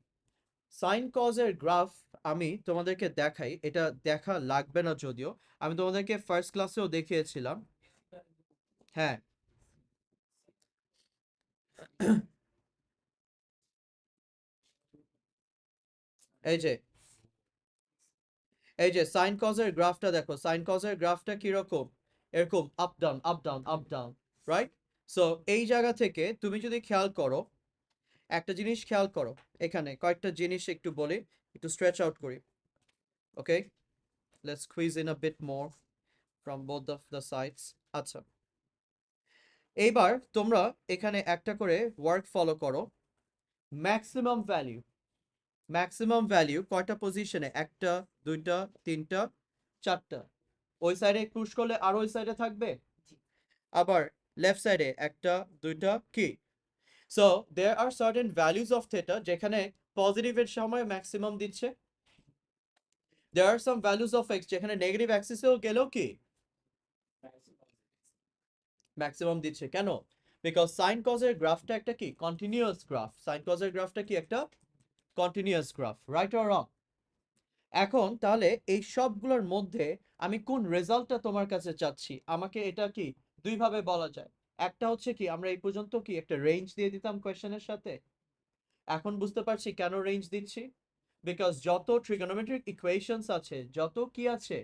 সাইন কজের গ্রাফ আমি তোমাদেরকে দেখাই, এটা দেখা লাগবে না যদিও, আমি তোমাদেরকে ফার্স্ট ক্লাসেও দেখিয়েছিলাম। হ্যাঁ, এই যে এই যে সাইন কজের গ্রাফটা দেখো, সাইন কজের গ্রাফটা কিরকম, এরকম up down up down up down, right? So এই জায়গা থেকে তুমি যদি খেয়াল করো, একটা জিনিস খেয়াল করো, এখানে কয়েকটা জিনিস একটু বলি, একটু স্ট্রেচ আউট করি, okay? Let's squeeze in a bit more from both of the sides. আচ্ছা, এইবার তোমরা এখানে একটা করে ওয়ার্ক ফলো করো। ম্যাক্সিমাম ভ্যালু, ম্যাক্সিমাম ভ্যালু কয়টা পজিশনে, একটা দুইটা তিনটা চারটা, ওই সাইডে পুশ করলে আর ওই সাইডে থাকবে, আবার লেফট সাইডে একটা দুইটা কি। So there are certain values of theta যেখানে পজিটিভের সময় ম্যাক্সিমাম দিচ্ছে, there are some values of X যেখানে নেগেটিভ অ্যাক্সিসেও গেলেও কি ম্যাক্সিমাম দিচ্ছে। কেন? বিকজ সাইন কজের গ্রাফটা একটা কি কন্টিনিউয়াস গ্রাফ, সাইন কজের গ্রাফটা কি একটা কন্টিনিউয়াস গ্রাফ, রাইট অর রং? এখন তাহলে এই সবগুলোর মধ্যে আমি কোন রেজাল্টটা তোমার কাছে চাচ্ছি, আমাকে এটা কি দুইভাবে বলা যায়। একটা হচ্ছে কি আমরা এই পর্যন্ত কি একটা রেঞ্জ দিয়ে দিতাম কোয়েশ্চেনের সাথে, এখন বুঝতে পারছি কেন রেঞ্জ দিচ্ছি, বিকজ যত ট্রিগোনোমেট্রিক ইকুয়েশনস আছে, যত কি আছে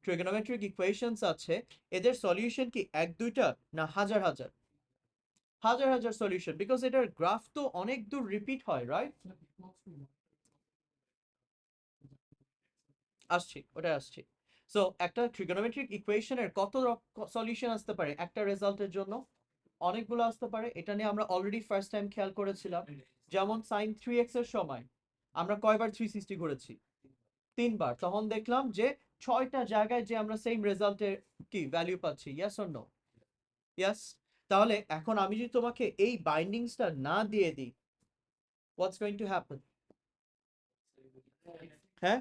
ট্রিগোনোমেট্রিক ইকুয়েশনস আছে, এদের সলিউশন কি এক দুইটা না হাজার হাজার হাজার হাজার সলিউশন, বিকজ এটার গ্রাফ তো অনেক দূর রিপিট হয়, রাইট? আসছি, ওটা আসছি। সো একটা ট্রিগোনোমেট্রিক ইকুয়েশনের কত সলিউশন আসতে পারে একটা রেজাল্টের জন্য? অনেকগুলো আসতে পারে, এটা নিয়ে আমরা অলরেডি ফার্স্ট টাইম খেয়াল করেছিলাম। যেমন সাইন 3x এর সময় আমরা কয়বার 360 করেছি? তিনবার। তখন দেখলাম যে 6টা জায়গায় যে আমরা সেম রেজাল্টের কি ভ্যালু পাচ্ছি, ইয়েস অর নো? ইয়েস। তাহলে এখন আমি যদি তোমাকে এই বাইন্ডিংসটা না দিয়ে দিই, হোয়াটস গোইং টু হ্যাপেন? হ্যাঁ,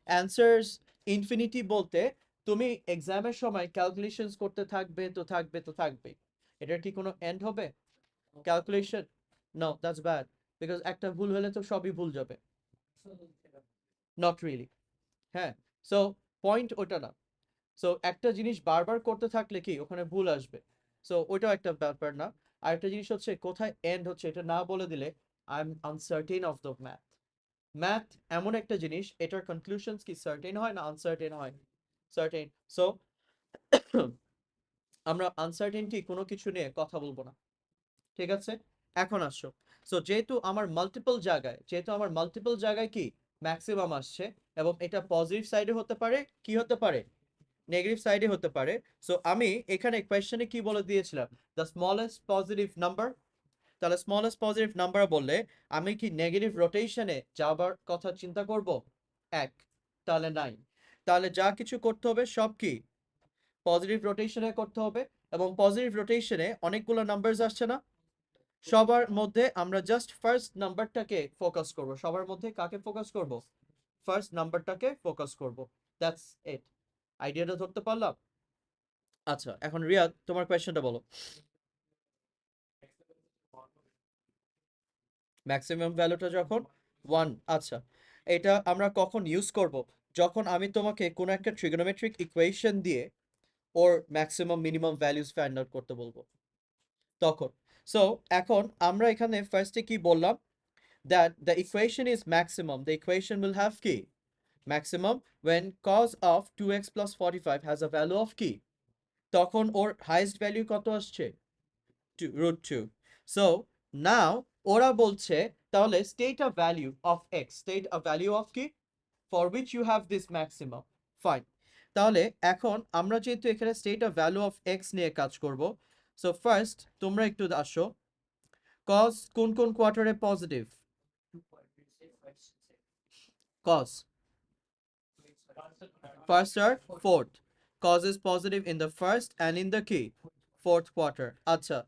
অ্যান্সার্স ইনফিনিটি বলতে তুমি এক্সামের সময় ক্যালকুলেশনস করতে থাকবে তো থাকবে তো থাকবে, এটার কি কোনো এন্ড হবে? Calculation, no, that's bad, because একটা ভুল হলে তো সবই ভুল যাবে, নট রিয়েলি। হ্যাঁ, সো পয়েন্ট ওটা না। সো একটা জিনিস বারবার করতে থাকলে কি ওখানে ভুল আসবে, সো ওইটাও একটা ব্যাপার না। আর একটা জিনিস হচ্ছে কোথায় এন্ড হচ্ছে এটা না বলে দিলে I am uncertain of the math. Math এমন একটা জিনিস, এটার কনক্লুশনস কি সার্টেন হয় না আনসার্টেন হয়? সার্টেন। সো আমরা আনসার্টেনটি কোনো কিছু নিয়ে কথা বলবো না, ঠিক আছে? এখন আসো, সো যেহেতু আমার মাল্টিপল জায়গায় কি ম্যাক্সিমাম আসছে, এবং এটা পজিটিভ সাইডে হতে পারে, কি হতে পারে, নেগেটিভ সাইডে হতে পারে। সো আমি এখানে কোয়েশ্চেনে কি বলে দিয়েছিলাম, দ্য স্মলেস্ট পজিটিভ নাম্বার। তাহলে স্মলেস্ট পজিটিভ নাম্বার বললে আমি কি নেগেটিভ রোটেশনে যাবার কথা চিন্তা করব? এক, তাহলে নাই। তাহলে যা কিছু করতে হবে সব কি পজিটিভ রোটেশনে করতে হবে, এবং পজিটিভ রোটেশনে অনেকগুলো নাম্বারস আসছে না, সবার মধ্যে আমরা জাস্ট ফার্স্ট নাম্বারটাকে ফোকাস করব। সবার মধ্যে কাকে ফোকাস করব? ফার্স্ট নাম্বারটাকে ফোকাস করব। That's it. আইডিয়াটা ধরতে পারলাম? আচ্ছা, এখন রিয়াদ তোমার কোয়েশ্চেনটা বলো। ম্যাক্সিমাম ভ্যালুটা যখন 1, আচ্ছা, এটা আমরা কখন ইউজ করব? যখন আমি তোমাকে কোনো একটা ট্রিগোনোমেট্রিক ইকুয়েশন দিয়ে ওর maximum minimum values find out করতে বলবো তখন। সো এখন আমরা এখানে ফার্স্টে কি বললাম, that the equation is maximum. The equation will have key maximum when cos of 2x plus 45 has a value of key. তখন ওর highest value কত আসছে? root 2. So now ওরা বলছে তাহলে state a value of x, state a value of key for which you have this maximum. Fine. তাহলে এখন আমরা যেহেতু এখানে state a value of x নিয়ে কাজ করব, so first তোমরা একটু আসো, cos কোন কোন কোয়ার্টারে positive? cos first or fourth, cos is positive in the first and in the key fourth quarter. আচ্ছা,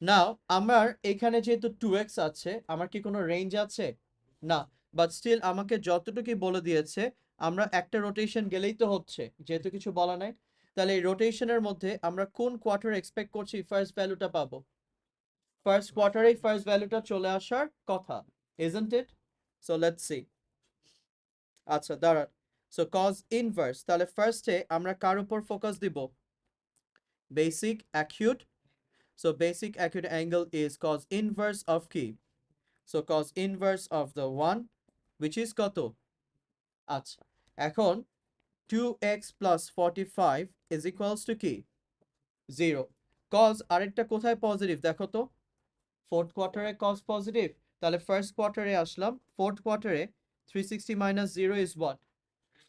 নাও আমার এখানে যেহেতু 2x আছে, আমার কি কোনো রেঞ্জ আছে? না, বাট স্টিল আমাকে যতটুকু বলে দিয়েছে আমরা একটা রোটেশন গেলেই তো হচ্ছে, যেহেতু কিছু বলা নাই। তাহলে এই রোটেশনের মধ্যে আমরা কোন কোয়ার্টার এক্সপেক্ট করছি ফার্স্ট ভ্যালুটা পাবো? ফার্স্ট কোয়ার্টারেই ফার্স্ট ভ্যালুটা চলে আসার কথা, isn't it? So let's see. আচ্ছা দাঁড়ান, সো cos ইনভার্স, তাহলে ফার্স্টে আমরা কার উপর ফোকাস দিব? Basic acute. So basic acute angle is cos inverse of কি? So cos inverse of the 1, which is কত? আচ্ছা, এখন 2x plus 45 is equals to কি? 0. cos আরেকটা কোথায় পজিটিভ দেখো তো? ফোর্থ কোয়ার্টারে cos পজিটিভ, তাহলে ফার্স্ট কোয়ার্টারে আসলাম, ফোর্থ কোয়ার্টারে 360 minus 0 is what?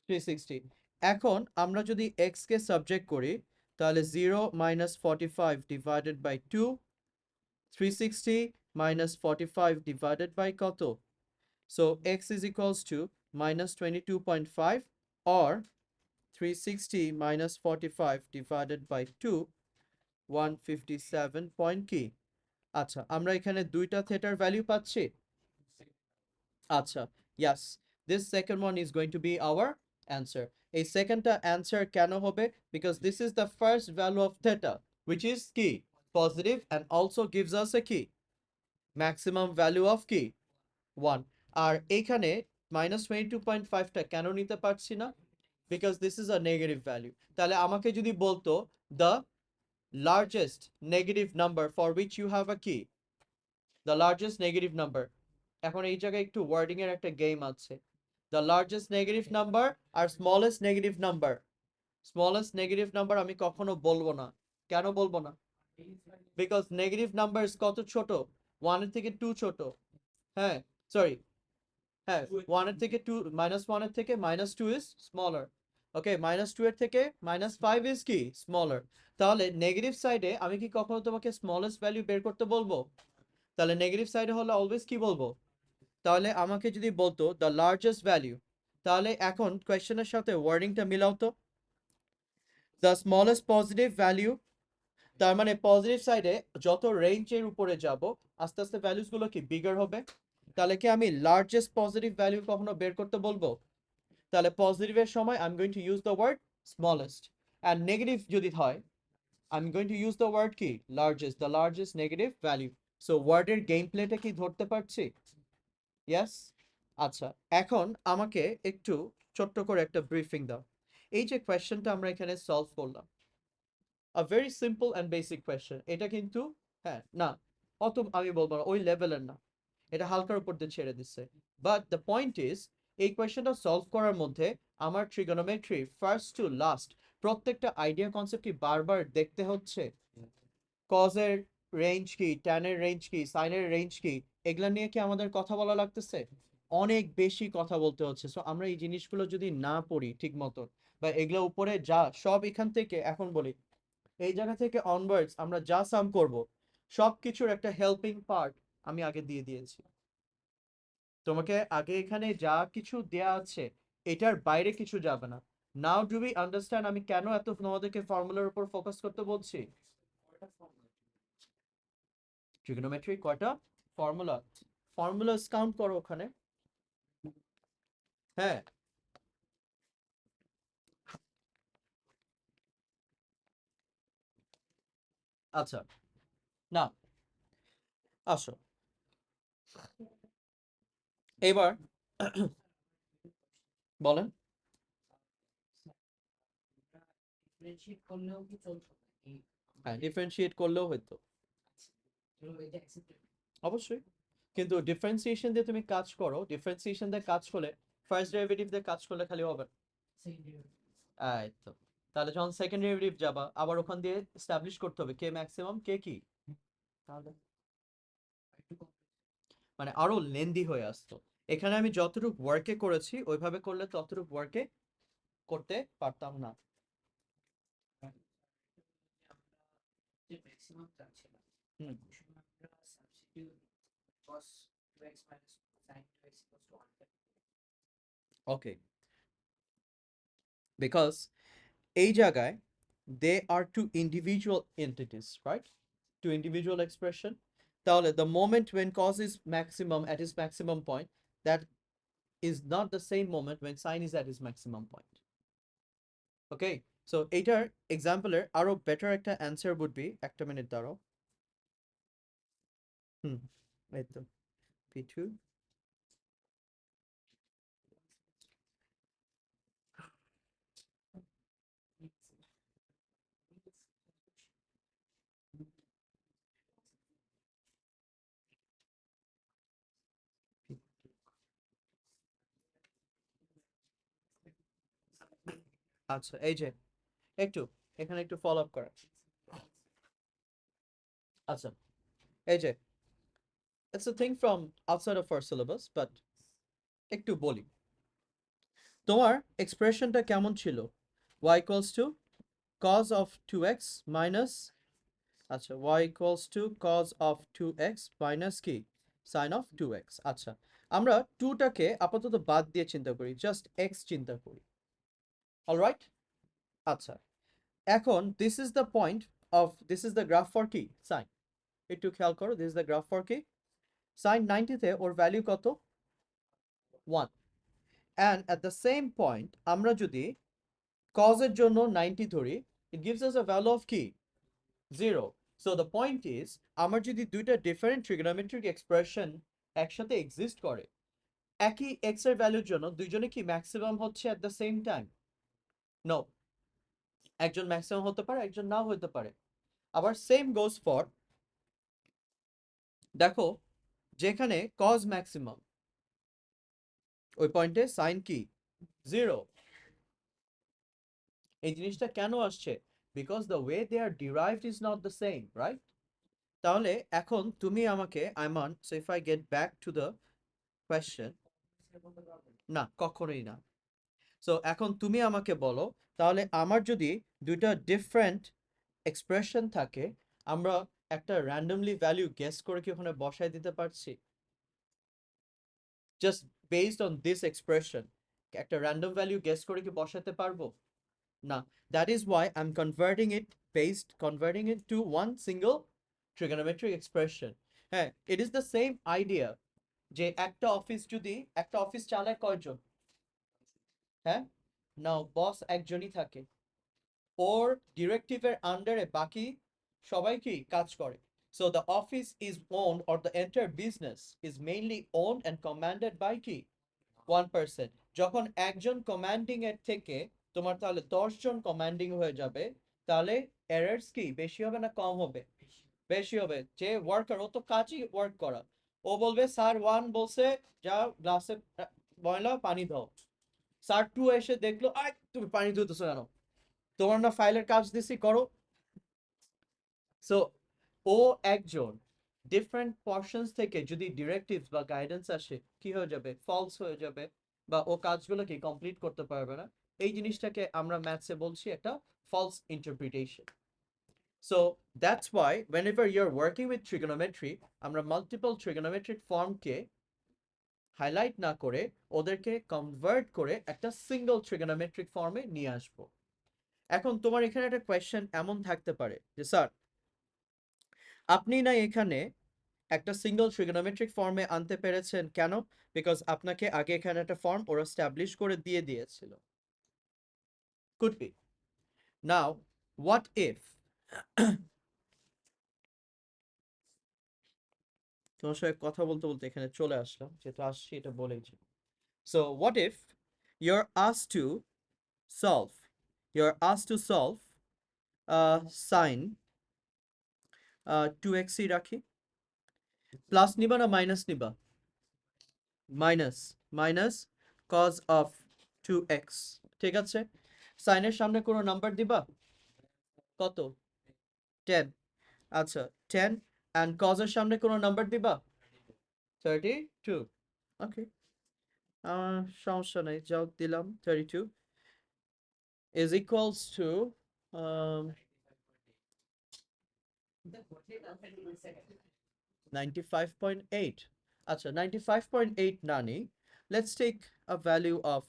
360. এখন আমরা যদি x কে সাবজেক্ট করি, তাহলে 0 minus 45 divided by 2, 360 minus 45 divided by কত? So x is equals to minus 22.5, or 360 minus 45 divided by 2, 157 point কি? আচ্ছা, আমরা এখানে দুইটা থেটার ভ্যালু পাচ্ছি। আচ্ছা, yes, this second one is going to be our answer. এই সেকেন্ডটা অ্যান্সার কেন হবে? Because this is the first value of theta, which is কি? Positive, and also gives us a key maximum value of কি? 1. আর এইখানে minus 22.5টা কেন নিতে পারছি না? Because this is a negative value. তাহলে আমাকে যদি বলতো the largest negative number for which you have a key, the largest negative number, এখন এই জায়গায় একটু ওয়ার্ডিং এর একটা গেম আছে। the largest negative number R smallest negative number, smallest negative number আমি কখনো বলবো না। কেন বলবো না? বিকজ নেগেটিভ নাম্বারস কত ছোট? 1 এর থেকে 2 ছোট। হ্যাঁ, সরি, হ্যাঁ, 1 এর থেকে 2, -1 এর থেকে -2 is smaller. ওকে, -2 এর থেকে -5 is কি? Smaller. তাহলে নেগেটিভ সাইডে আমি কি কখনো তোমাকে স্মলেস্ট ভ্যালু বের করতে বলবো? তাহলে নেগেটিভ সাইডে হলে অলওয়েজ কি বলবো? তাহলে আমাকে যদি বলতো দ্য লার্জেস্ট ভ্যালু, তাহলে এখন কোয়েশ্চেনের সাথে ওয়ার্ডিংটা মিলাও তো। দ্য স্মলেস্ট পজিটিভ ভ্যালু, তার মানে পজিটিভ সাইডে যত রেঞ্জের উপরে যাব আস্তে আস্তে ভ্যালুসগুলো কি বিগার হবে। তাহলে কি আমি লার্জেস্ট পজিটিভ ভ্যালু কখনো বের করতে বলবো? তাহলে পজিটিভের সময় I am going to use the word smallest, and negative যদি হয় I'm going to use the word কি largest, the largest negative value. So ওয়ার্ডের গেম প্লেটা কি ধরতে পারছি? Yes? আচ্ছা, এখন আমাকে একটু ছোট্ট করে একটা ব্রিফিং দাও। এই যে কোয়েশ্চেনটা আমরা এখানে সলভ করলাম, a very simple and basic question, এটা কিন্তু হ্যাঁ না অত আমি বলবো না ওই লেভেলের না, এটা হালকার উপর দিয়ে ছেড়ে দিচ্ছে। বাট দ্য পয়েন্ট ইজ, এই কোয়েশ্চেনটা সলভ করার মধ্যে আমার ট্রিগোনোমেট্রি ফার্স্ট টু লাস্ট প্রত্যেকটা আইডিয়া কনসেপ্ট কি বারবার দেখতে হচ্ছে। কজের রেঞ্জ কি, ট্যানের রেঞ্জ কি, সাইনের রেঞ্জ কি, এগুলা নিয়ে কি আমাদের কথা বলা লাগতেছে? অনেক বেশি কথা বলতে হচ্ছে। সো আমরা এই জিনিসগুলো যদি না পড়ি ঠিক মতন, বা এগুলো উপরে যা সব এখান থেকে এখন বলি এই জায়গা থেকে অনওয়ার্ডস আমরা যা সাম করব সব কিছুর একটা হেল্পিং পার্ট আমি আগে দিয়ে দিয়েছি তোমাকে। আগে এখানে যা কিছু দেয়া আছে এটার বাইরে কিছু যাবে না। নাও ডু উই আন্ডারস্ট্যান্ড আমি কেন এত তোমাদেরকে ফর্মুলার উপর ফোকাস করতে বলছি? ট্রিগোনোমেট্রি কয়টা ফর্মুলা? ফর্মুলাস কাউন্ট করো ওখানে। হ্যাঁ, আচ্ছা, না আসো এবার বলেন। ডিফারেন্সিয়েট করলেও কি চলতো নাকি হ্যাঁ, ডিফারেন্সিয়েট করলেও হয়তো, এটা অ্যাকসেপ্টেড? অবশ্যই। কিন্তু ডিফারেন্সিয়েশন দিয়ে তুমি কাজ করো, ডিফারেন্সিয়েশন দিয়ে কাজ করলে ফার্স্ট ডেরিভেটিভ দিয়ে কাজ করলে খালি হবে না। এই তো, তাহলে যখন সেকেন্ড ডেরিভেটিভ যাবা আবার ওখান দিয়ে এস্টাবলিশ করতে হবে কে ম্যাক্সিমাম কে কি, তাহলে মানে আরো লেন্দি হয়ে আসতো। এখানে আমি যতটুকু ওয়ার্কে করেছি ওইভাবে করলে ততটুকু ওয়ার্কে করতে পারতাম না। যে ম্যাক্সিমাম চাচ্ছিলাম হুম, ওই সময় আমরা substitute cos 2x minus sin 2x equals to 1 okay, because এই জায়গায় they are two individual entities, right? Two individual expression. তাহলে the moment when cos is maximum at its maximum point, that is not the same moment when sin is at its maximum point. Okay, so এটার এক্সাম্পলের আরো বেটার একটা অ্যান্সার would be, একটা মিনিট দাঁড়াও। হুম, এই তো p2 আচ্ছা এই যে একটু এখানে একটু ফলো আপ করা। আচ্ছা এই যে it's a thing from outside of our syllabus, but একটু বলি। তোমার এক্সপ্রেশনটা কেমন ছিল? y equals to cos of 2x minus, আচ্ছা y equals to cos of 2x minus কি sin of 2x। আচ্ছা, আমরা 2টাকে আপাতত বাদ দিয়ে চিন্তা করি, জাস্ট x চিন্তা করি। অলরাইট, আচ্ছা এখন this is the point of, this is the graph for কি সাইন। একটু খেয়াল করো, this is the graph for কি সাইন। 90তে ওর ভ্যালু কত? 1। And at the same point আমরা যদি cos এর জন্য 90 ধরি, it gives us a value of কি 0. So the point is, আমার যদি দুইটা ডিফারেন্ট ট্রিগোনোমেট্রিক এক্সপ্রেশন একসাথে এক্সিস্ট করে একই x এর ভ্যালুর জন্য, দুইজনে কি ম্যাক্সিমাম হচ্ছে at the same time? No, একজন ম্যাক্সিমাম হতে পারে একজন নাও হতে পারে। আবার সেম গোজ ফর, দেখো যেখানে cos ম্যাক্সিমাম ওই পয়েন্টে সাইন কি 0। এই জিনিসটা কেন আসছে? Because the way they are derived is not the same, right? তাহলে এখন তুমি আমাকে Aiman, so if I get back to the question, না কখনোই না। সো এখন তুমি আমাকে বলো, তাহলে আমার যদি দুইটা ডিফারেন্ট এক্সপ্রেশন থাকে আমরা একটা র্যান্ডমলি ভ্যালু গেস করে কি ওখানে বসায় দিতে পারছি? Just based on this expression একটা র্যান্ডম ভ্যালু গেস করে কি বসাতে পারবো? না। That is why I am converting it to one single trigonometric expression. হ্যাঁ, it is the same idea যে একটা অফিস চালায় কয়জন? হ্যাঁ, নাও বস একজনই থাকে, ওর ডিরেক্টিভের আন্ডারে বাকি সবাই কি কাজ করে। So the office is owned or the entire business is mainly owned and commanded by কি ওয়ান পার্সন। যখন একজন কমান্ডিং এর থেকে তোমার তাহলে 10 জন কমান্ডিং হয়ে যাবে, তাহলে এরর্স কি বেশি হবে না কম হবে? বেশি হবে। যে ওয়ার্কার, ও তো কাজই ওয়ার্ক করা, ও বলবে স্যার ওয়ান বলছে যা গ্লাসে ময়লা পানি দাও, স্যার টু এসে দেখলো আয় তুমি পানি দিতেছো কেন, তোমার না ফাইলের কাজ দিছি করো। সো ও একজন ডিফারেন্ট পর্শনস থেকে যদি ডিরেক্টিভস বা গাইডেন্স আসে কি হয়ে যাবে? ফলস হয়ে যাবে, বা ও কাজগুলো কি কমপ্লিট করতে পারবে না। এই জিনিসটাকে আমরা ম্যাথসে বলছি একটা false interpretation. So that's why whenever you're working with trigonometry, আমরা multiple trigonometric ফর্মকে হাইলাইট না করে ওদেরকে কনভার্ট করে একটা সিঙ্গল trigonometric ফর্মে নিয়ে আসবো। এখন তোমার এখানে একটা কোয়েশ্চেন এমন থাকতে পারে যে স্যার আপনি না এখানে একটা সিঙ্গল ট্রিগোনোমেট্রিক ফর্মে আনতে পেরেছেন কেন? বিকজ আপনাকে আগে এখানে একটা ফর্ম ওরা এস্টাবলিশ করে দিয়ে দিয়েছিল। Could be. Now what if তোমার সাথে কথা বলতে বলতে এখানে চলে আসলাম, যেহেতু আসছি এটা বলেছি। So what if your us to solve your us to solve sign 2x রাখি, প্লাস নিবা না মাইনাস নিবা? Minus, minus cos of 2x, ঠিক আছে। সাইনের সামনে কোনো নাম্বার দিবা? কত? 10। আচ্ছা 10, অ্যান্ড কজের সামনে কোনো নাম্বার দিবা? 32। ওকে, সমস্যা নেই, যাও দিলাম 32 is equals to 95.8. আচ্ছা 95.8 না নেই, let's take a value of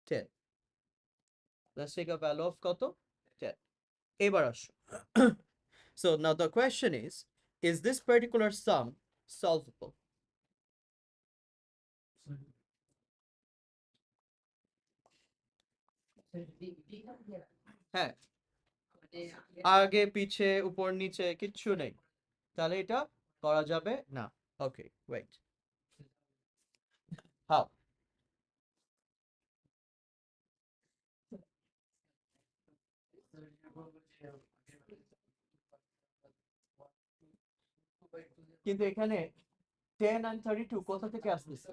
10. Let's take a value of কত? 10. এবার আসো। So now the question is this particular sum solvable? হ্যাঁ, আগে পিছে উপর নিচে কিচ্ছু নেই, তাহলে এটা করা যাবে না। Okay wait, how? কিন্তু এখানে 10 and 32 কোথা থেকে আসতেছে?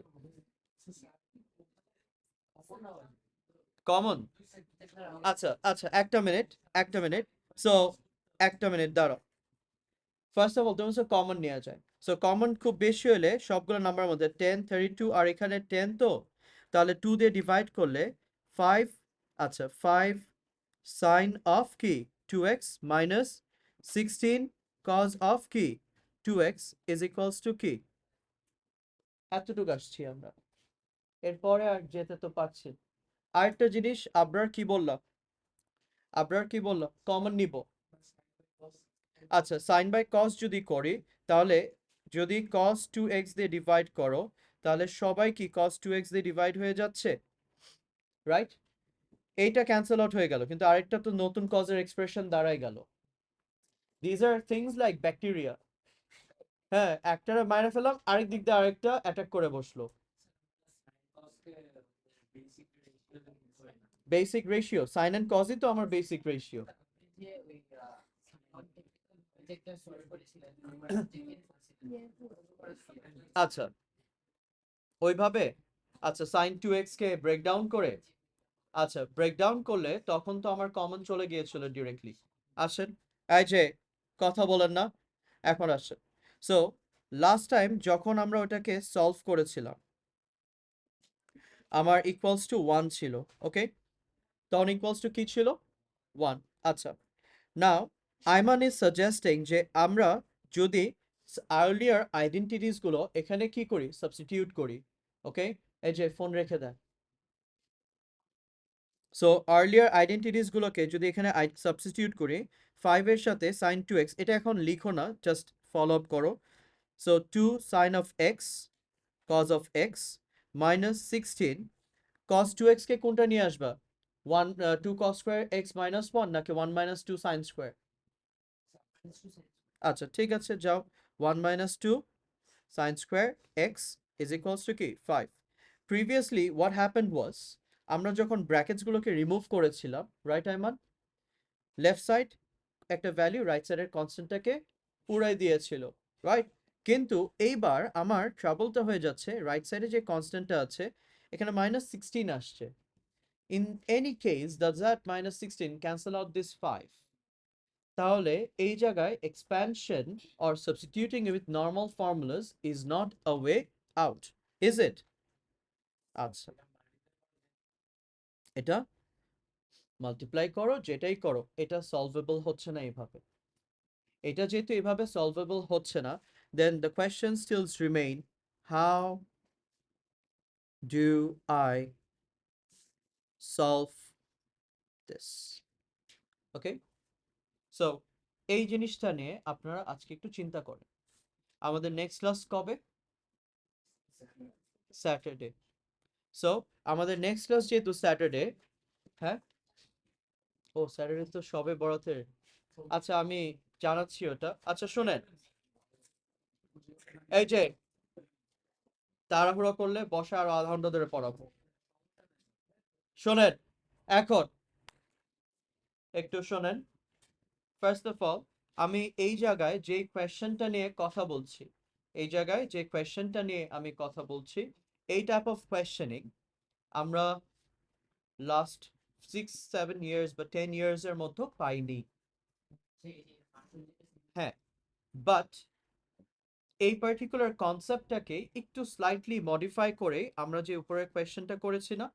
কমন? আচ্ছা আচ্ছা একটা মিনিট, একটা মিনিট। সো একটা মিনিট দাঁড়াও। ফার্স্ট অফ অল তুমি কমন নেওয়া যায়। সো কমন খুব বেশি হলে সবগুলো নাম্বার মধ্যে 10 32 আর এখানে 10, তো তাহলে 2 দিয়ে ডিভাইড করলে 5। আচ্ছা 5 সাইন অফ কি 2x মাইনাস 16 কজ অফ কি 2x ইজ ইকুয়ালস টু কি? এতটুকু আসছি আমরা, এরপরে আর যেতে তো পারছি। আরেকটা জিনিস আবরার কি বললাম, আবরার কি বললাম কমন নিব। আচ্ছা সাইন বাই কস যদি করি, তাহলে যদি cos 2x দিয়ে ডিভাইড করো, তাহলে সবাই কি cos 2x দিয়ে ডিভাইড হয়ে যাচ্ছে, রাইট? এইটা ক্যান্সেল আউট হয়ে গেল, কিন্তু আরেকটা তো নতুন কজের এক্সপ্রেশন দাঁড়াই গেল। These are things like bacteria. হ্যাঁ, একটারে মাইরে ফেলাম, আরেক দিক দিয়ে আরেকটা অ্যাটাক করে বসলো। বেসিক রেশিও, সাইন এন্ড কজই তো আমার বেসিক রেশিও। আচ্ছা ওইভাবে, আচ্ছা সাইন 2x কে ব্রেকডাউন করে, আচ্ছা ব্রেকডাউন করলে তখন তো আমার কমন চলে গিয়েছিল ডিরেক্টলি। আসেন, এই যে কথা বলেন না, এখন আসেন। সো লাস্ট টাইম যখন আমরা ওটাকে সলভ করেছিলাম, আমার ইকুয়ালস টু 1 ছিল, ওকে? তখন ইকুয়ালস টু কি ছিল? 1। আচ্ছা নাও আইমান ইজ সাজেস্টিং যে আমরা যদি আর্লিয়ার আইডেন্টিটিস গুলো এখানে কি করি, সাবস্টিটিউট করি। ওকে, এই যে ফোন রেখে দেন। সো আর্লিয়ার আইডেন্টিটিস গুলোকে যদি এখানে সাবস্টিটিউট করি, 5 এর সাথে সাইন 2x, এটা এখন লিখো না, জাস্ট ফলো আপ করো। So 2 sine of x cos of x minus 16 cos 2x কে কোনটা নিয়ে আসবা 2 cos square x minus 1 নাকি 1 minus 2 sin square minus 2 sin square. আচ্ছা ঠিক আছে যাও 1 minus 2 sin square x is equals to কি 5 previously what happened was আমরা যখন ব্র্যাকেটস গুলোকে রিমুভ করেছিলাম রাইট আইমান লেফট সাইড একটা ভ্যালু রাইট সাইডের কনস্ট্যান্টটাকে উড়াই দিয়েছিল রাইট কিন্তু এইবার আমার ট্রাবলটা হয়ে যাচ্ছে রাইট সাইডে যে কনস্ট্যান্টটা আছে এখানে -16 আসছে in any case does that -16 cancel out this 5 তাহলে এই জায়গায় expansion or substituting with normal formulas is not a way out is it আচ্ছা এটা মাল্টিপ্লাই করো যেটাই করো এটা সলভেবল হচ্ছে না এইভাবে এটা যেহেতু এভাবে সলভেবল হচ্ছে না then the question still remain how do I solve this okay so এই জিনিসটা নিয়ে আপনারা আজকে একটু চিন্তা করেন আমাদের নেক্সট ক্লাস কবে স্যাটারডে সো আমাদের নেক্সট ক্লাস যেহেতু স্যাটারডে হ্যাঁ ও স্যাটারডে তো সবে বরাতের আচ্ছা আমি জানাচ্ছি ওটা আচ্ছা শোনেন এই যে তাড়াহুড়ো করলে বসা আর আধা ঘন্টা ধরে পড়াবো শোনেন এখন একটু শোনেন ফার্স্ট অফ অল আমি এই জায়গায় যে কোয়েশ্চেনটা নিয়ে কথা বলছি এই জায়গায় যে কোয়েশ্চেনটা নিয়ে আমি কথা বলছি এই টাইপ অফ কোয়েশ্চেনিং আমরা লাস্ট 6-7 ইয়ার্স বা 10 ইয়ার্স এর মধ্যে পাইনি হ্যাঁ বাট এই পার্টিকুলার কনসেপ্টটাকে একটু স্লাইটলি মডিফাই করে আমরা যে উপরের কোয়েশ্চেনটা করেছি না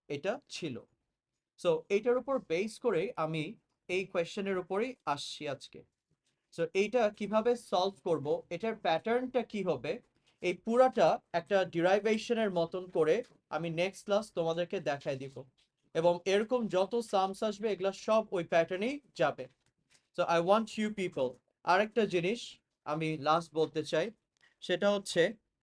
এটা ছিল সো এইটার উপর বেস করে আমি এই কোয়েশ্চেনের উপরেই আসছি আজকে সো এইটা কিভাবে সলভ করব এটার প্যাটার্নটা কি হবে এই পুরাটা একটা ডিরাইভেশনের মতন করে আমি নেক্সট ক্লাস তোমাদেরকে দেখাই দিব এবং এরকম যত সামস আসবে এগুলা সব ওই প্যাটার্নেই যাবে so I want you people আরেকটা জিনিস আমি লাস্ট বলতে চাই সেটা হচ্ছে